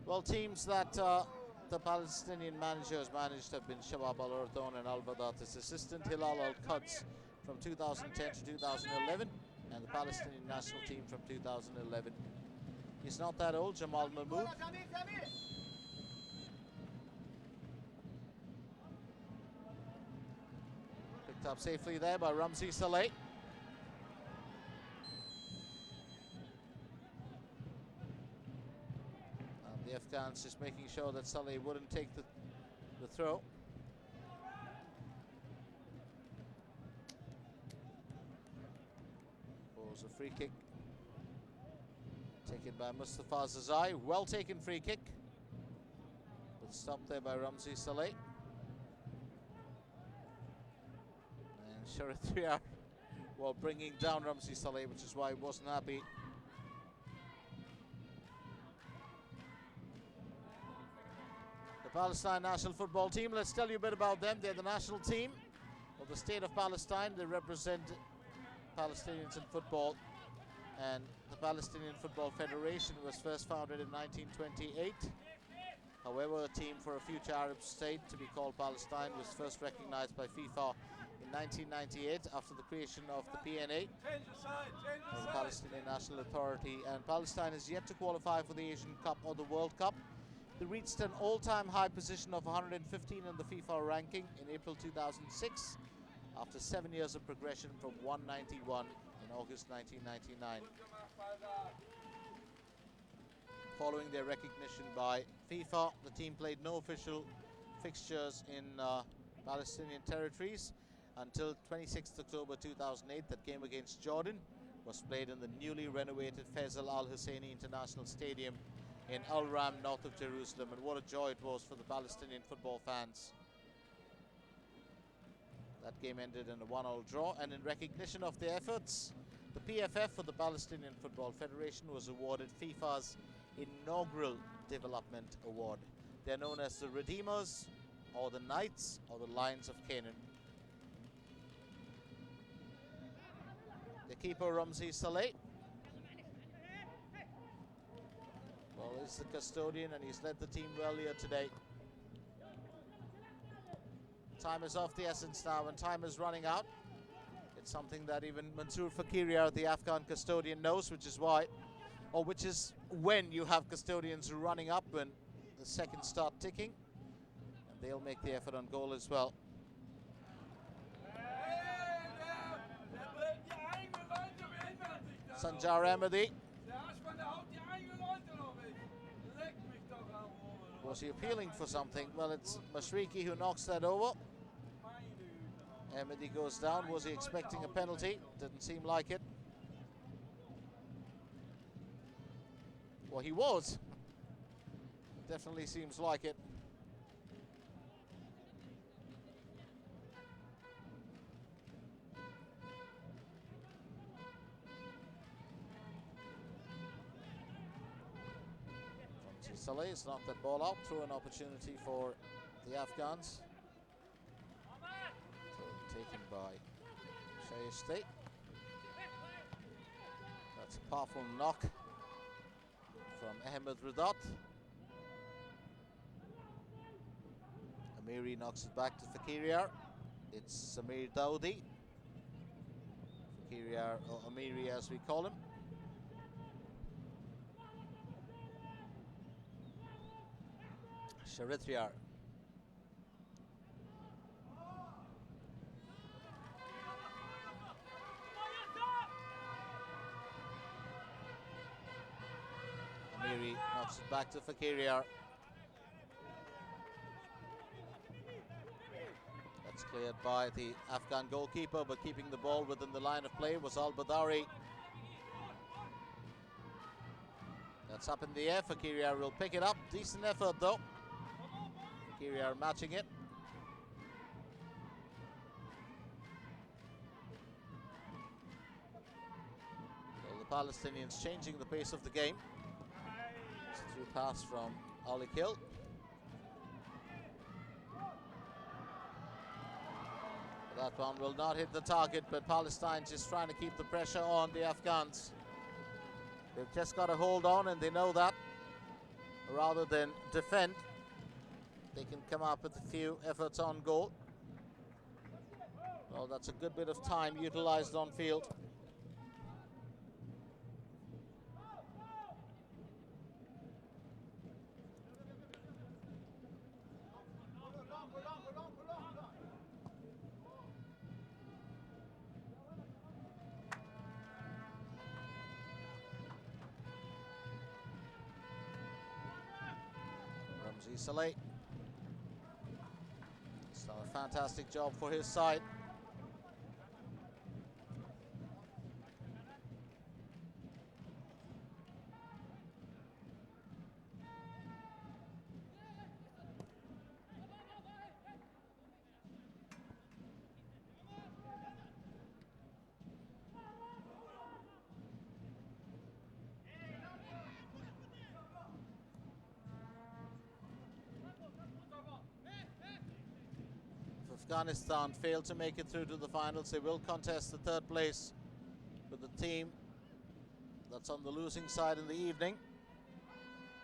Well, teams that the Palestinian manager has managed have been Shabab Al Ordon and Al Wadat as assistant, Hilal Al Quds from 2010 to 2011, and the Palestinian national team from 2011. He's not that old, Jamal Mahmood. Picked up safely there by Ramzi Saleh. The Afghans just making sure that Saleh wouldn't take the throw. Was a free kick taken by Mustafa Zazai. Well taken free kick, but stopped there by Ramzi Saleh. And Sharif Riyar, well, bringing down Ramzi Saleh, which is why he wasn't happy. Palestine national football team, let's tell you a bit about them. They're the national team of the state of Palestine. They represent Palestinians in football, and the Palestinian Football Federation was first founded in 1928. However, a team for a future Arab state to be called Palestine was first recognized by FIFA in 1998 after the creation of the PNA, the Palestinian National Authority, and Palestine is yet to qualify for the Asian Cup or the World Cup. They reached an all-time high position of 115 in the FIFA ranking in April 2006 after 7 years of progression from 191 in August 1999. Following their recognition by FIFA, the team played no official fixtures in Palestinian territories until 26th October 2008. That game against Jordan was played in the newly renovated Faisal Al Husseini International Stadium in Al Ram, north of Jerusalem, and what a joy it was for the Palestinian football fans. That game ended in a 1-1 draw, and in recognition of their efforts, the PFF, for the Palestinian Football Federation, was awarded FIFA's inaugural development award. They're known as the Redeemers, or the Knights, or the Lions of Canaan. The keeper, Ramzi Saleh, well, he's the custodian, and he's led the team well here today. Time is of the essence now, and time is running out. It's something that even Mansour Fakiri, the Afghan custodian, knows, which is when you have custodians running up when the seconds start ticking, and they'll make the effort on goal as well. Sanjar Ahmadi. Was he appealing for something? Well, it's Mashriki who knocks that over. Ahmadi goes down. Was he expecting a penalty? Didn't seem like it. Well, he was. Definitely seems like it. Saleh has knocked that ball out, through an opportunity for the Afghans. So taken by Shayeste. That's a powerful knock from Ahmed Ridat. Amiri knocks it back to Fakiri. It's Samir Dawoodi. Kiriar, or Amiri as we call him. Sharitriar. Amiri knocks it back to Fakiriar. That's cleared by the Afghan goalkeeper, but keeping the ball within the line of play was Al-Badari. That's up in the air. Fakiriar will pick it up. Decent effort though. Fakiriar matching it. So the Palestinians changing the pace of the game. It's a through pass from Ali Kil. That one will not hit the target, but Palestine just trying to keep the pressure on the Afghans. They've just got to hold on, and they know that. Rather than defend, they can come up with a few efforts on goal. Well, that's a good bit of time utilized on field. Saleh. He's done a fantastic job for his side. Afghanistan failed to make it through to the finals. They will contest the third place with the team that's on the losing side in the evening,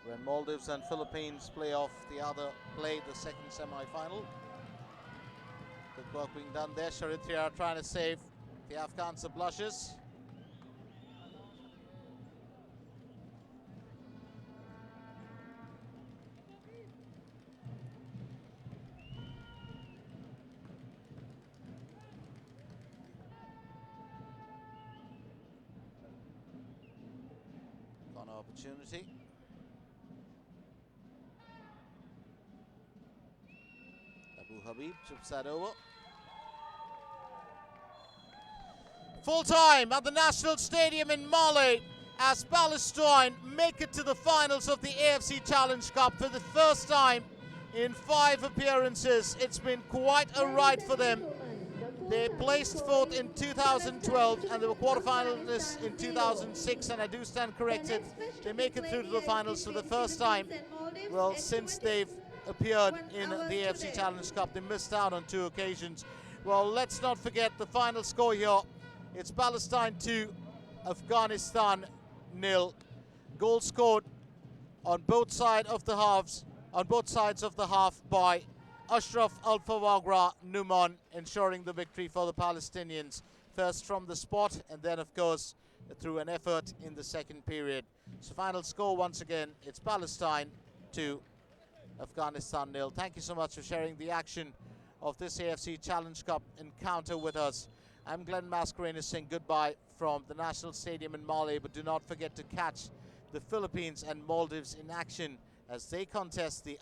when Maldives and Philippines play the second semi-final. Good work being done there. Sharitriar trying to save the Afghans the blushes. Opportunity. Abu Habib chips that over. Full time at the National Stadium in Mali as Palestine make it to the finals of the AFC Challenge Cup for the first time in 5 appearances. It's been quite a ride for them. They placed fourth in 2012 and they were quarterfinalists in 2006, and I do stand corrected. They make it through to the finals for the first time. Well, since they've appeared in the AFC Challenge Cup, they missed out on 2 occasions. Well, let's not forget the final score here. It's Palestine 2, Afghanistan 0. Goals scored on both sides of the half by Ashraf Al-Fawagra Numan, ensuring the victory for the Palestinians. First from the spot, and then of course through an effort in the second period. So final score once again, it's Palestine 2, Afghanistan 0. Thank you so much for sharing the action of this AFC Challenge Cup encounter with us. I'm Glenn Mascarenas saying goodbye from the National Stadium in Mali, but do not forget to catch the Philippines and Maldives in action as they contest the